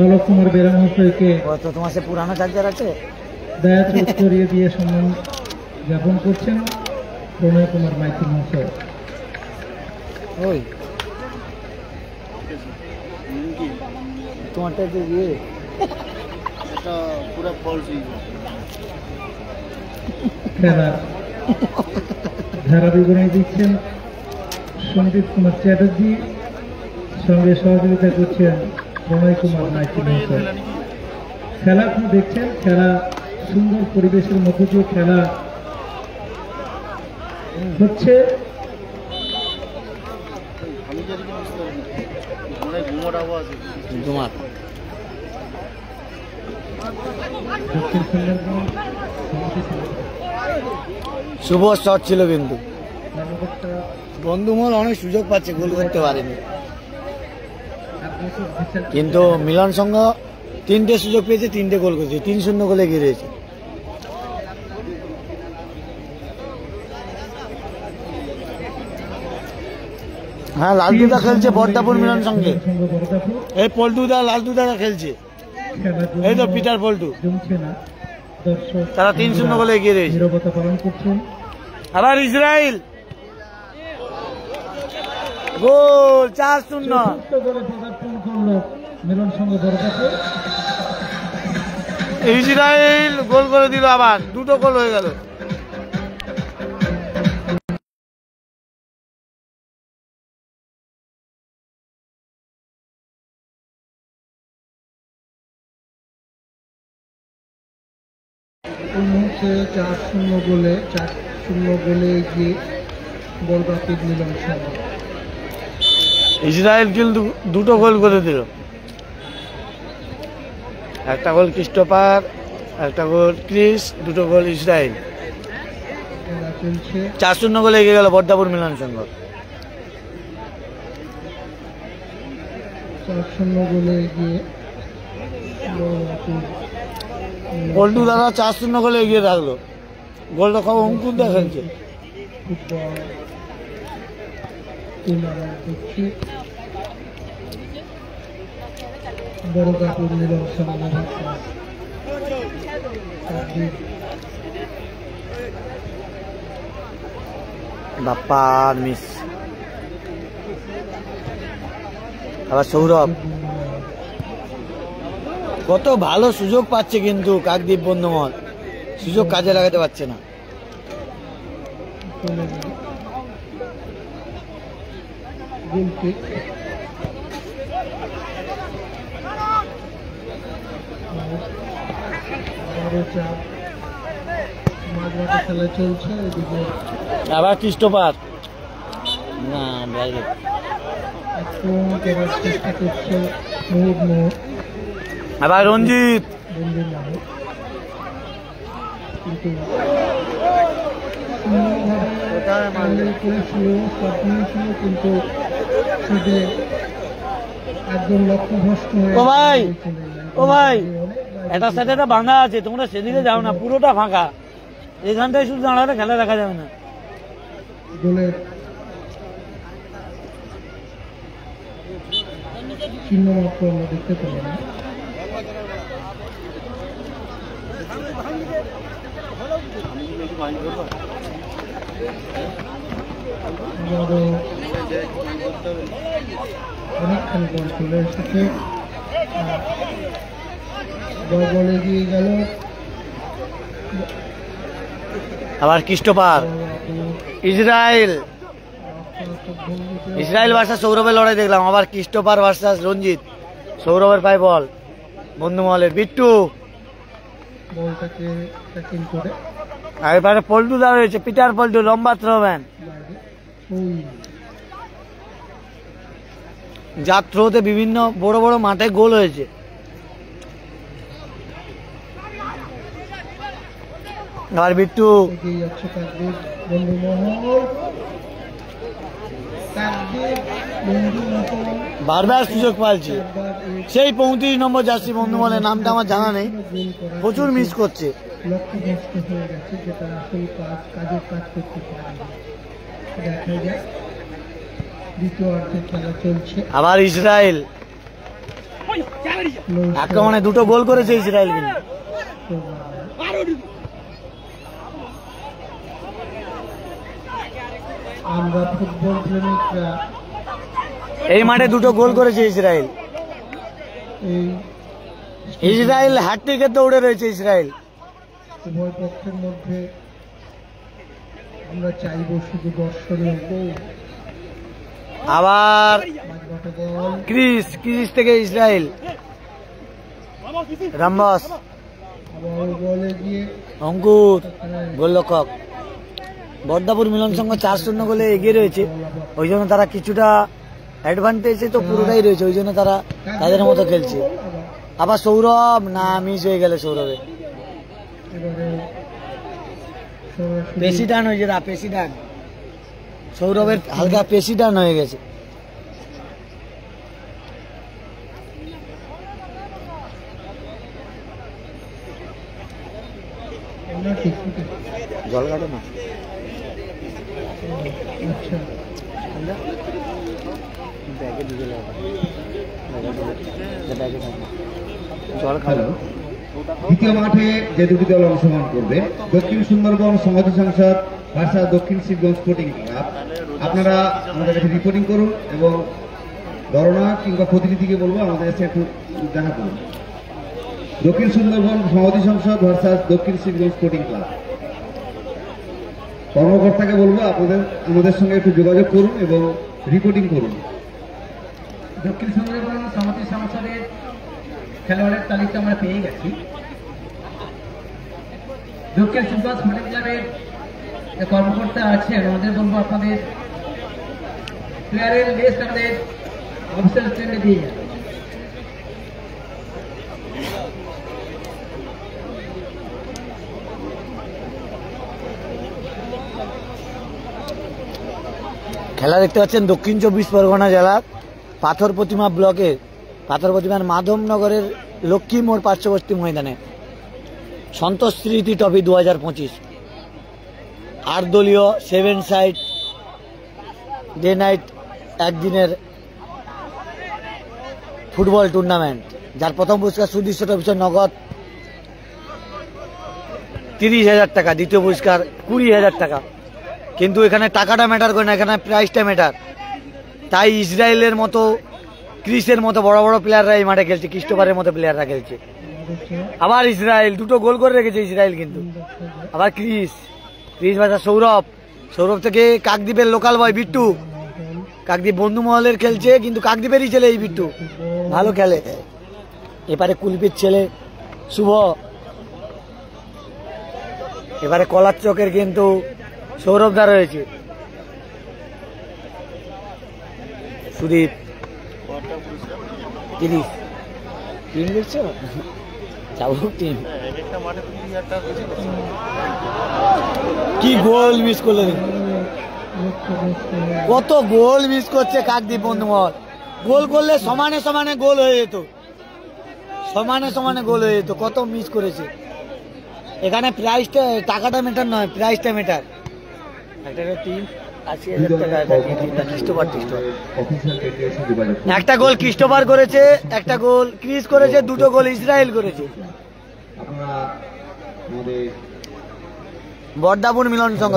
আলোক কুমার বেরা মহাশয়কে তো তোমার সে পুরানো চার্জার আছে, দয়াচুত করিয়ে দিয়ে সম্মান জ্ঞাপন করছেন প্রণয় কুমার মাইতি মহাশয়। ওই তোমারটা যে ইয়ে এটা পুরো ফলস। খেলার ধারা বিবরণী দিচ্ছেন সন্দীপ কুমার চ্যাটার্জি, সঙ্গে সহযোগিতা করছেন প্রণয় কুমার মাইতি মহাশয়। খেলা আপনি দেখছেন, খেলা সুন্দর পরিবেশের মধ্যে দিয়ে খেলা হচ্ছে। আমি যদি বুঝতে পারি অনেক ঘুমোট আবহাওয়া আছে তোমার দক্ষিণ সুন্দরবন সংহতি সংসদ শুভ শট ছিল, কিন্তু কর্মকর্তা বন্ধুমহল অনেক সুযোগ পাচ্ছে, গোল করতে পারেনি। আগ্রাসী অফিসার কিন্তু মিলন সংঘ 3টে সুযোগ পেয়েছে, 3টে গোল করেছে, 3-0 গোলে এগিয়ে রয়েছে। হ্যাঁ, লালটুদা খেলছে বর্দাপুর মিলন সংঘে। সংঘ বর্দাপুর। এই পল্টুদা লালটুদা খেলছে, খেলা এই তো পিটার পল্টু। জমছে না, দর্শক তারা 3-0 গোলে এগিয়ে রয়েছে। নীরবতা পালন করছেন। আবার ইসরায়েল গোল 4-0। চতুর্থ গোলে পদার্পণ করলো মিলন সংঘ বর্দাপুর। ইসরায়েল গোল করে দিল, আবার 2টো গোল হয়ে গেল। এই মুহূর্তে 4-0 গোলে এগিয়ে বর্দাপুর মিলন সংঘ। ইসরায়েল কিন্তু 2টো গোল করে দিল, একটা গোল ক্রিস্টোফার, একটা গোল ক্রিস, দুটো গোল ইসরায়েল। খেলা চলছে 4-0 গোলে এগিয়ে গেল বর্দাপুর মিলন সংঘ। 4-0 গোলে এগিয়ে পল্টু দাদা 4-0 গোলে এগিয়ে থাকলো। গোলটা খাওয়া অঙ্কুর দেখাচ্ছে। ফুটবল টুর্নামেন্ট দেখছি বড়গাপুর মিলন সংঘ বাপ্পার মিস। আবার সৌরভ কত ভালো সুযোগ পাচ্ছে কিন্তু কাকদ্বীপ বন্ধুমহল সুযোগ কাজে লাগাতে পারছে না। খেলা চলছে আবার ক্রিস্টোফার না বাইরে চেষ্টা করছে আবার রঞ্জিত কিন্তু কিন্তু একদম লক্ষ্যভ্রষ্ট হয়ে ও ভাই এটা সেটা ভাঙা আছে, তোমরা সেদিকে যাও না, পুরোটা ফাঁকা। এখানটায় শুধু দাঁড়ালে খেলা দেখা যাবে না। গোলের চিহ্ন মাত্র আমরা দেখতে পেলাম না। অনেকখানি বল চলে এসেছে, বলে দিয়ে গেল আবার ক্রিস্টোফার। ইসরায়েল ভার্সাস সৌরভের লড়াই দেখলাম। আবার ক্রিস্টোফার ভার্সাস রঞ্জিত। সৌরভের পায় বল, বন্ধু মহলের বিট্টু বলটাকে ট্যাকিং করে। আর এবারে পল্টু দেওয়া হয়েছে, পিটার পল্টু লম্বা থ্রোম্যান। যার থ্রোতে বিভিন্ন বড় বড় মাঠে গোল হয়েছে। আবার বিট্টু বারবার সুযোগ পাচ্ছি। সেই 35 নম্বর জার্সি বন্ধু বলে, নামটা আমার জানা নেই, প্রচুর মিস করছে। লক্ষ্যভ্রষ্ট হয়ে গেছে, যেটা আসল কাজের কাজ করতে পারে। দেখা যায় দ্বিতীয়ার্ধে খেলা চলছে। আবার ইসরায়েল আক্রমণে দুটো গোল করেছে ইসরায়েল কিন্তু। আমরা ফুটবল প্রেমিকরা এই মাঠে দুটো গোল করেছে ইসরায়েল। ইসরায়েল হ্যাটট্রিকের দৌড়ে রয়েছে ইসরায়েল। উভয় পক্ষের মধ্যে আমরা চাইব শুধু দর্শনীয় গোল। আবার ক্রিস থেকে ইসরায়েল রামবাস অঙ্কুর গোলরক্ষক। বর্দাপুর মিলন সংঘ 4-0 গোলে এগিয়ে রয়েছে, ওই জন্য তারা কিছুটা অ্যাডভান্টেজে তো পুরোটাই রয়েছে, ওই জন্য তারা তাদের মতো খেলছে। আবার সৌরভ না মিস হয়ে গেল, সৌরভের পেশি টান হয়েছে, পেশি টান সৌরভের হালকা পেশি টান হয়ে গেছে। জল কাটো না, জল খাবো। দ্বিতীয় মাঠে যে দুটি দল অংশগ্রহণ করবে, দক্ষিণ সুন্দরবন সমাধি সংসদ ভার্সাস দক্ষিণ শিবগঞ্জ স্পোর্টিং ক্লাব। আপনারা আমাদের কাছে রিপোর্টিং করুন এবং ধরনা কিংবা প্রতিনিধিকে বলবো আমাদের কাছে একটু দেখা করুন। দক্ষিণ সুন্দরবন সমাধি সংসদ ভার্সাস দক্ষিণ শিবগঞ্জ স্পোর্টিং ক্লাব। কর্মকর্তাকে বলবো আমাদের সঙ্গে একটু যোগাযোগ করুন এবং রিপোর্টিং করুন। দক্ষিণ সুন্দরবন সমাধি সংসদের খেলোয়াড়ের তালিকা আমরা পেয়ে গেছি। দক্ষিণ শিবগঞ্জ স্পোর্টিং ক্লাবের যে কর্মকর্তা আছেন, আমাদের বলবো আপনাদের প্লেয়ারের লিস্ট আমাদের অফিসিয়াল স্ট্যান্ডে দিয়ে যান। খেলা দেখতে পাচ্ছেন দক্ষিণ 24 পরগনা জেলার পাথর প্রতিমা ব্লকের পাথর প্রতিমার মাধবনগরের লক্ষ্মী মোড় পার্শ্ববর্তী ময়দানে সন্তোষ স্মৃতি ট্রফি 2025 8 দলীয় 7 সাইড ডে নাইট একদিনের ফুটবল টুর্নামেন্ট, যার প্রথম পুরস্কার সুদৃশ্য ট্রফি নগদ 30,000 টাকা, দ্বিতীয় পুরস্কার 20,000 টাকা। কিন্তু এখানে টাকাটা ম্যাটার করে না, এখানে প্রাইসটা ম্যাটার। তাই ইসরায়েলের মতো ক্রিসের মতো বড় বড় প্লেয়াররা এই মাঠে খেলছে, ক্রিস্টোফারের মতো প্লেয়াররা খেলছে। আবার ইসরায়েল 2টো গোল করে রেখেছে ইসরায়েল, কিন্তু আবার ক্রিস ভাষা সৌরভ থেকে কাকদ্বীপের লোকাল বয় বিট্টু, কাকদ্বীপ বন্ধু মহলের খেলছে, কিন্তু কাকদ্বীপেরই ছেলে এই বিট্টু, ভালো খেলে। এবারে কুলপির ছেলে শুভ, এবারে কলার চকের কিন্তু সৌরভদা রয়েছে, সুদীপ 30 টিম দেখছো চাবুক টিম। কি গোল মিস করলো, কত গোল মিস করছে কাকদ্বীপ বন্ধুমহল। গোল করলে সমানে সমানে গোল হয়ে যেত, সমানে সমানে গোল হয়ে যেত, কত মিস করেছে। এখানে প্রাইসটা টাকাটা মেটার নয়, প্রাইসটা মেটার। একটা টিম 80,000 টাকা, একটা গোল ক্রিস্টোফার করেছে, একটা গোল ক্রিস করেছে, 2টো গোল ইসরায়েল করেছে। বর্দাপুর মিলন সংঘ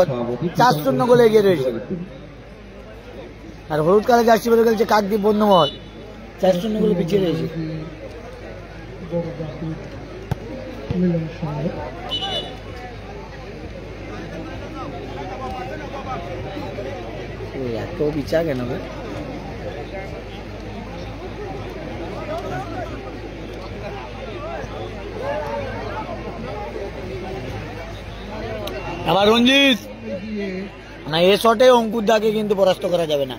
4-0 গোলে এগিয়ে রয়েছে। আর হলুদ কালার জার্সি পরে খেলছে কাকদ্বীপ বন্ধুমহল, 4-0 গোলে পিছিয়ে রয়েছে। এত বিচার কেন? আবার রঞ্জিত না, এ শটে অঙ্কুর দাকে কিন্তু পরাস্ত করা যাবে না।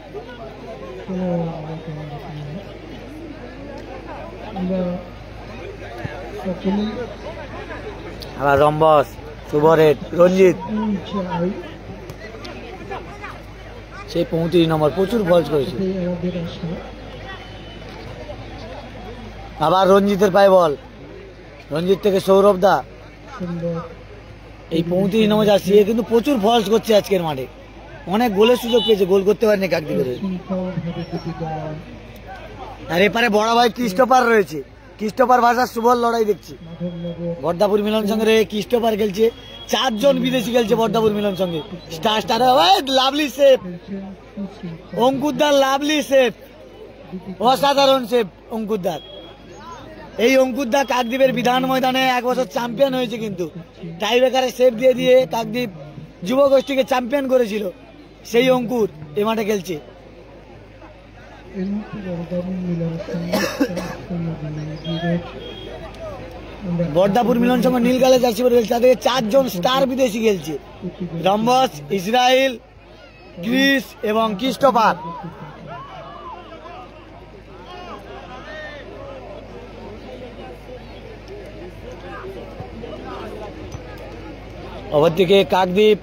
আবার রম্বস, শুভরেট, রঞ্জিত সেই 35 নম্বর প্রচুর ফলস করেছে। আবার রঞ্জিতের পায়ে বল, রঞ্জিত থেকে সৌরভ দা, এই 35 নম্বর যাচ্ছে, কিন্তু প্রচুর ফলস করছে আজকের মাঠে, অনেক গোলের সুযোগ পেয়েছে, গোল করতে পারেনি কাকদ্বীপের। আর এপারে বড় ভাই ক্রিস্টোফার রয়েছে, ক্রিস্টোফার ভার্সাস শুভর লড়াই দেখছি। বর্দাপুর মিলন সঙ্গে ক্রিস্টোফার খেলছে, 4 জন বিদেশি খেলছে বর্দাপুর মিলন সঙ্গে। স্টার লাভলি সেভ, অঙ্কুরদার লাভলি সেভ, অসাধারণ সেভ অঙ্কুরদার। এই অঙ্কুরদা কাকদ্বীপের বিধান ময়দানে 1 বছর চ্যাম্পিয়ন হয়েছে, কিন্তু টাই ব্রেকারে সেভ দিয়ে দিয়ে কাকদ্বীপ যুব গোষ্ঠীকে চ্যাম্পিয়ন করেছিল। সেই অঙ্কুর এ মাঠে খেলছে। বর্দাপুর মিলন সঙ্গে নীলকালে জার্সি পরে খেলছে, তাদের 4 জন স্টার বিদেশি খেলছে, রম্বস, ইসরায়েল, গ্রিস এবং ক্রিস্টোফার। অপরদিকে কাকদ্বীপ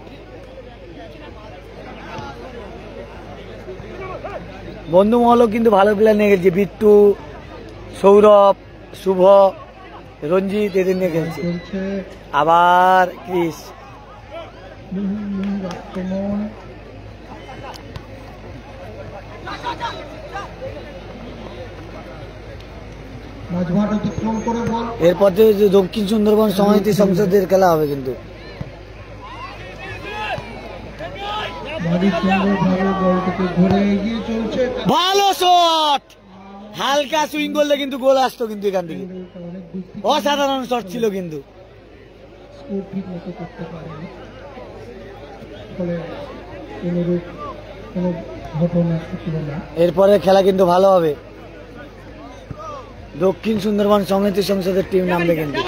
বন্ধুমহলও কিন্তু ভালো প্লেয়ার নিয়ে খেলছে, বিট্টু, সৌরভ, শুভ, রঞ্জিত এদের নিয়ে খেলছে। আবার ক্রিস, এরপর দক্ষিণ সুন্দরবন সমিতি সংসদের খেলা হবে, কিন্তু ভালো শট, হালকা সুইং করলে কিন্তু গোল আসতো, কিন্তু এখান থেকে অসাধারণ শট ছিল, কিন্তু এরপরে খেলা কিন্তু ভালো হবে। দক্ষিণ সুন্দরবন সমিতি সংসদের টিম নামবে, কিন্তু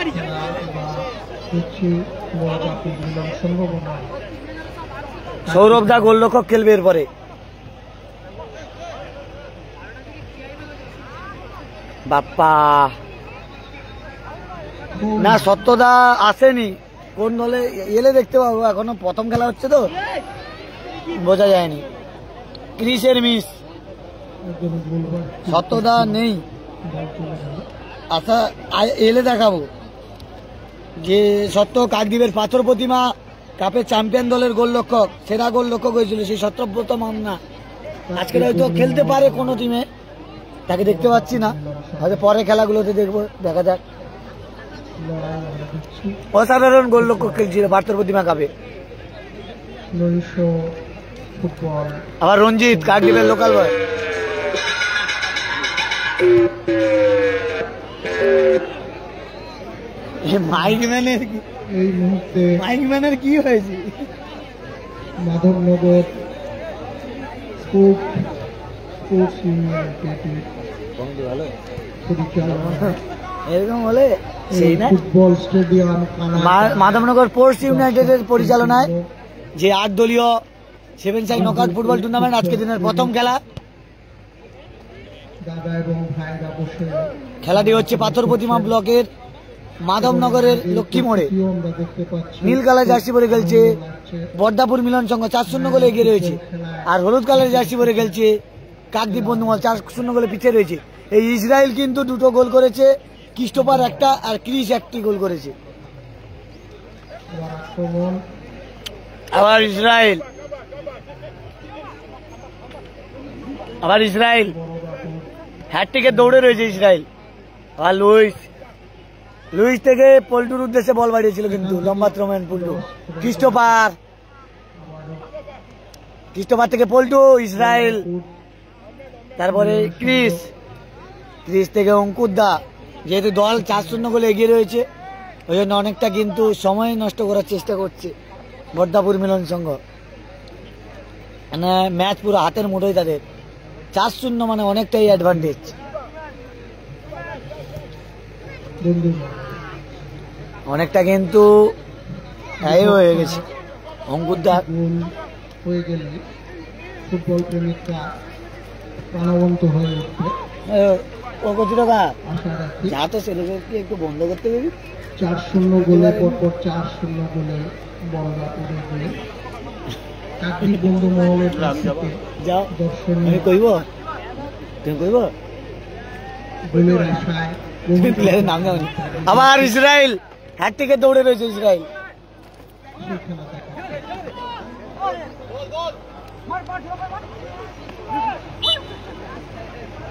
সৌরভ দা গোলরক্ষক খেলবে এরপরে। বাপ্পা না, সত্যদা আসেনি, কোন দলে এলে দেখতে পাবো, এখনো প্রথম খেলা হচ্ছে তো বোঝা যায়নি। ক্রিসের মিস, একদমই গোলবার সত্যদা নেই। বল চলে গেল। আচ্ছা এলে দেখাবো যে সত্য কাকদ্বীপের পাথর প্রতিমা কাপের চ্যাম্পিয়ন দলের গোলরক্ষক, সেরা গোলরক্ষক হয়েছিল সেই সত্যব্রত মান্না। আজকে হয়তো খেলতে পারে কোনো টিমে, তাকে দেখতে পাচ্ছি না, হয়তো পরে খেলাগুলোতে দেখবো, দেখা যাক। লড়াই আমরা দেখছি। অসাধারণ গোলরক্ষক খেলছিল পাথর প্রতিমা কাপে। নৈশ ফুটবল আবার রঞ্জিত কাকদ্বীপের লোকাল বয়। মাইক ম্যানের কি হয়েছে? মাধবনগর স্পোর্টস ইউনিয়নের পরিচালনা এরকম হলে সেই না, ফুটবল স্টেডিয়াম মাধবনগর স্পোর্টস ইউনাইটেডের পরিচালনায় যে 8 দলীয় 7 সাইড নকআউট ফুটবল টুর্নামেন্ট আজকে দিনের প্রথম খেলা। দাদা এবং ভাইরা বসে খেলাটি হচ্ছে পাথর প্রতিমা ব্লকের মাধবনগরের লক্ষ্মী মোড়ে। আমরা দেখতে পাচ্ছি নীল কালার জার্সি পরে খেলছে বর্দাপুর মিলন সংঘ, 4-0 গোলে এগিয়ে রয়েছে। আর হলুদ কালার জার্সি পরে খেলছে কাকদ্বীপ বন্ধুমহল, 4-0 গোলে পিছিয়ে রয়েছে। এই ইসরায়েল কিন্তু 2টো গোল করেছে, ক্রিস্টোফার একটা আর ক্রিস একটি গোল করেছে। আক্রমণ আবার ইসরায়েল হ্যাটট্রিকে দৌড়ে রয়েছে ইসরায়েল। আর লুইস থেকে পল্টুর উদ্দেশ্যে বল বাড়িয়েছিল, কিন্তু লম্বা থ্রোম্যান পল্টু। ক্রিস্টোফার থেকে পল্টু, ইসরায়েল, তারপরে ক্রিস থেকে অঙ্কুর দা। যেহেতু দল 4-0 গোলে এগিয়ে রয়েছে, ওই জন্য অনেকটা কিন্তু সময় নষ্ট করার চেষ্টা করছে বর্দাপুর মিলন সংঘ। মানে ম্যাচ পুরো হাতের মুঠোয় তাদের, 4-0 মানে অনেকটাই অ্যাডভান্টেজ। অনেকটা কিন্তু হয়ে গেছে। অঙ্কুরদা গোল হয়ে গেলে ফুটবল প্রেমিকরা প্রাণবন্ত হয়ে উঠবে। ও কচি টাকা আশা রাখি যা তো ছেলেদেরকে একটু বন্ধ করতে দেবি। 4-0 গোলে পরপর 4-0 গোলে বড়দাপুরের গোলে কাকদ্বীপ বন্ধু মহলের যাও দর্শনীয় আমি কইব, তুমি কইব, গোলের আশায় তুমি প্লেয়ারের নাম জানি। আবার ইসরায়েল হ্যাটট্রিকে দৌড়ে রয়েছে ইসরায়েল। সেই খেলা দেখা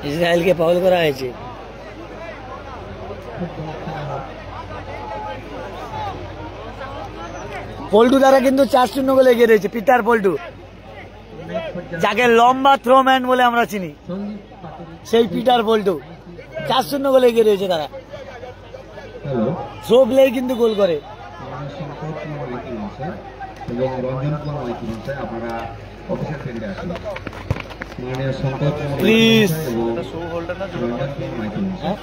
ইসরায়েলকে ফাউল করা হয়েছে। ফুটবল খেলা হোক। পল্টু দ্বারা কিন্তু 4-0 গোলে এগিয়ে রয়েছে পিটার পল্টু, যাকে লম্বা থ্রোম্যান বলে আমরা চিনি, সেই পিটার পল্টু 4-0 গোলে এগিয়ে রয়েছে তারা। হ্যালো, থ্রো প্লেই কিন্তু গোল করে। শঙ্কর কুমার মাইতি মহাশয় এবং রঞ্জন কুমার মাইতি মহাশয়, আপনারা অফিসের কেন্দ্রে আসুন। মাননীয় শঙ্কর কুমার Please. মাইতি মহাশয় এবং শো হোল্ডার না, রঞ্জন কুমার মাইতি মহাশয় হ্যাঁ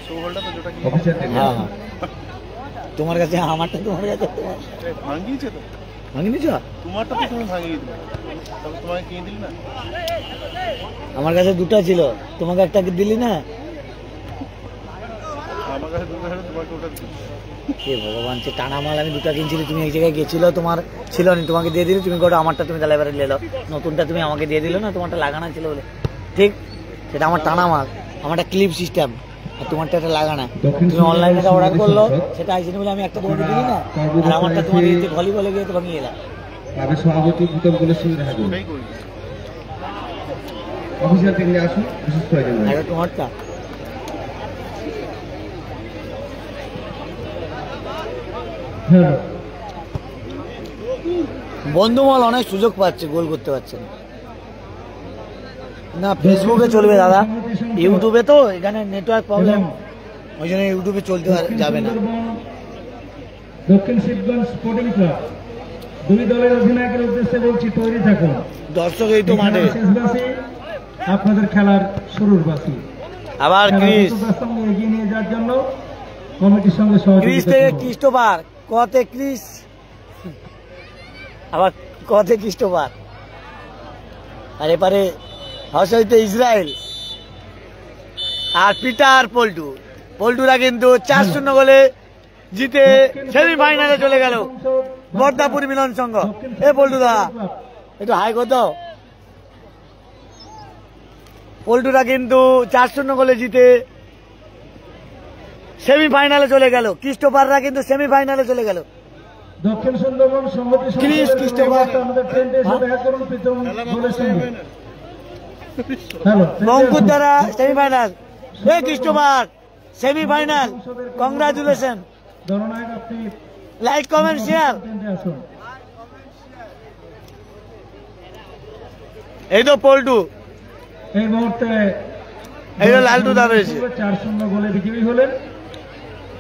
শো হোল্ডার তো যেটা কি অফিসের কেন্দ্রে হ্যাঁ আসুন। তোমার কাছে আমারটা, তোমার কাছে ভাঙিয়েছে তো, ভাঙি নিছ? তোমারটা তো তুমি ভাঙিয়ে দিলে, তবে তোমাকে কিনে দিলি না। আমার কাছে 2টা ছিল, তোমাকে একটা দিলি না। আমার কাছে দুটো হলে তোমাকে ওটা দিই। হে ভগবান, সে টানা মাল আমি 2টা কিনছিলি, তুমি এই জায়গায় গেছিল, তোমার ছিল না, তোমাকে দিয়ে দিলে, তুমি গোটা আমারটা তুমি তাহলে এবারে লেলো, নতুনটা তুমি আমাকে দিয়ে দিল না, তোমারটা লাগানো ছিল বলে। ঠিক, সেটা আমার টানা মাল, আমারটা ক্লিপ সিস্টেম, আর তোমারটা একটা লাগানা। তুমি অনলাইনে অর্ডার করলো, সেটা আইসিনি বলে আমি একটা তোমাকে দিলি না, আর আমারটা তোমাকে দিতে ভলিবলে গিয়ে তো ভাঙিয়ে এলাম। ক্লাবের সভাপতি ভূতম গুলের সঙ্গে দেখা করুন। ওটাই করি। অফিসের কেন্দ্রে আসুন, বিশেষ প্রয়োজন রয়েছে। এটা তোমারটা। হ্যালো বন্ধুমহল অনেক সুযোগ পাচ্ছে, গোল করতে পারছে না। না ফেসবুকে চলবে দাদা, ইউটিউবে তো এখানে নেটওয়ার্ক প্রবলেম, ওই জন্য ইউটিউবে চলতে যাবে না। দক্ষিণ শিবগঞ্জ স্পোর্টিং ক্লাব, 2 দলের অধিনায়কের উদ্দেশ্যে বলছি, তৈরি থাকুন। দর্শক এই তো মাঠে। শেষবাসী আপনাদের খেলার শুরুর বাসী। আবার ক্রিস, খেলার সঙ্গে এগিয়ে নিয়ে যাওয়ার জন্য কমিটির সঙ্গে ক্রিস সহযোগিতা থেকে করুন। ক্রিস্টোফার, কতে ক্রিস, আবার কতে ক্রিস্টোফার, আর এপারে হসইতে ইসরায়েল আর পিটার পল্টুরা কিন্তু 4-0 গোলে জিতে সেমিফাইনালে চলে গেল বর্দাপুর মিলন সংঘ। এ পল্টুদা একটু হাই কর দাও। পল্টুরা কিন্তু 4-0 গোলে জিতে সেমিফাইনালে চলে গেল। ক্রিস্টোফাররা কিন্তু সেমিফাইনালে চলে গেল। দক্ষিণ সুন্দরবন সমিতি ক্রিস ক্রিস্টোফার আমাদের ট্রেন্ডে এসে দেখা করুন প্রীতম গোলের সঙ্গে। হ্যালো, রংপুর দ্বারা সেমিফাইনাল। Christopher semifinal, congratulation. জননায়ক আপনি লাইক কমেন্ট শেয়ার। ট্রেন্ডে আসুন। এই তো পল্টু, এই মুহূর্তে এই তো লালটু দা রয়েছে। 4-0 গোলে বিজয়ী হলেন।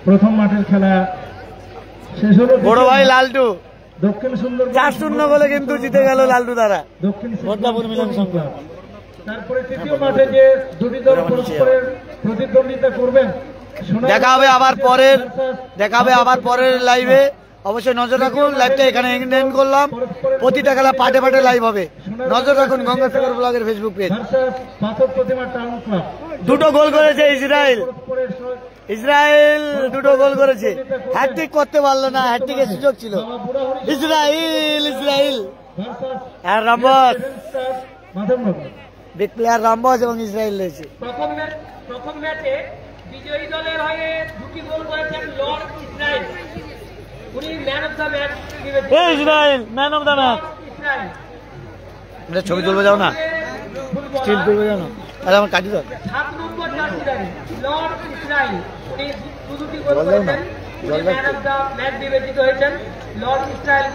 প্রথম মাঠের খেলা শেষ হলো। বড় ভাই লালটু দক্ষিণ সুন্দরবন 4-0 গোলে কিন্তু জিতে গেল লালটু দ্বারা। দক্ষিণ বদলাপুর মিলন সংঘ। তারপরে তৃতীয় মাঠে যে দুটি দল পরস্পরের প্রতিদ্বন্দ্বিতা করবেন, দেখা হবে আবার পরের লাইভে। অবশ্যই নজর রাখুন। লাইভটা এখানে এন্ড করলাম। প্রতিটা খেলা পার্টে পার্টে লাইভ হবে। নজর রাখুন গঙ্গাসাগর ব্লগের ফেসবুক পেজ। পাথর প্রতিমা টাউন ক্লাব 2টো গোল করেছে ইসরায়েল 2টো গোল করেছে। হ্যাটট্রিক করতে পারলো না, হ্যাটট্রিকের সুযোগ ছিল। ইসরায়েল আর রামবস, বিগ প্লেয়ার রামবস এবং ইসরায়েল রয়েছে। প্রথম ম্যাচে বিজয়ী দলের হয়ে 2টি গোল করেছেন লর্ড ইসরায়েল। উনি man of the match. Israel man of the match. ছবি তুলবে যাও না, স্টিল তুলবে যাও না। আরে আমার কাটি দাও। 7 নম্বর জার্সিধারী লর্ড ইসরায়েল, উনি 2টি গোল করেছেন। ম্যান অফ দ্য ম্যাচ বিবেচিত হয়েছেন লর্ড ইসরায়েল।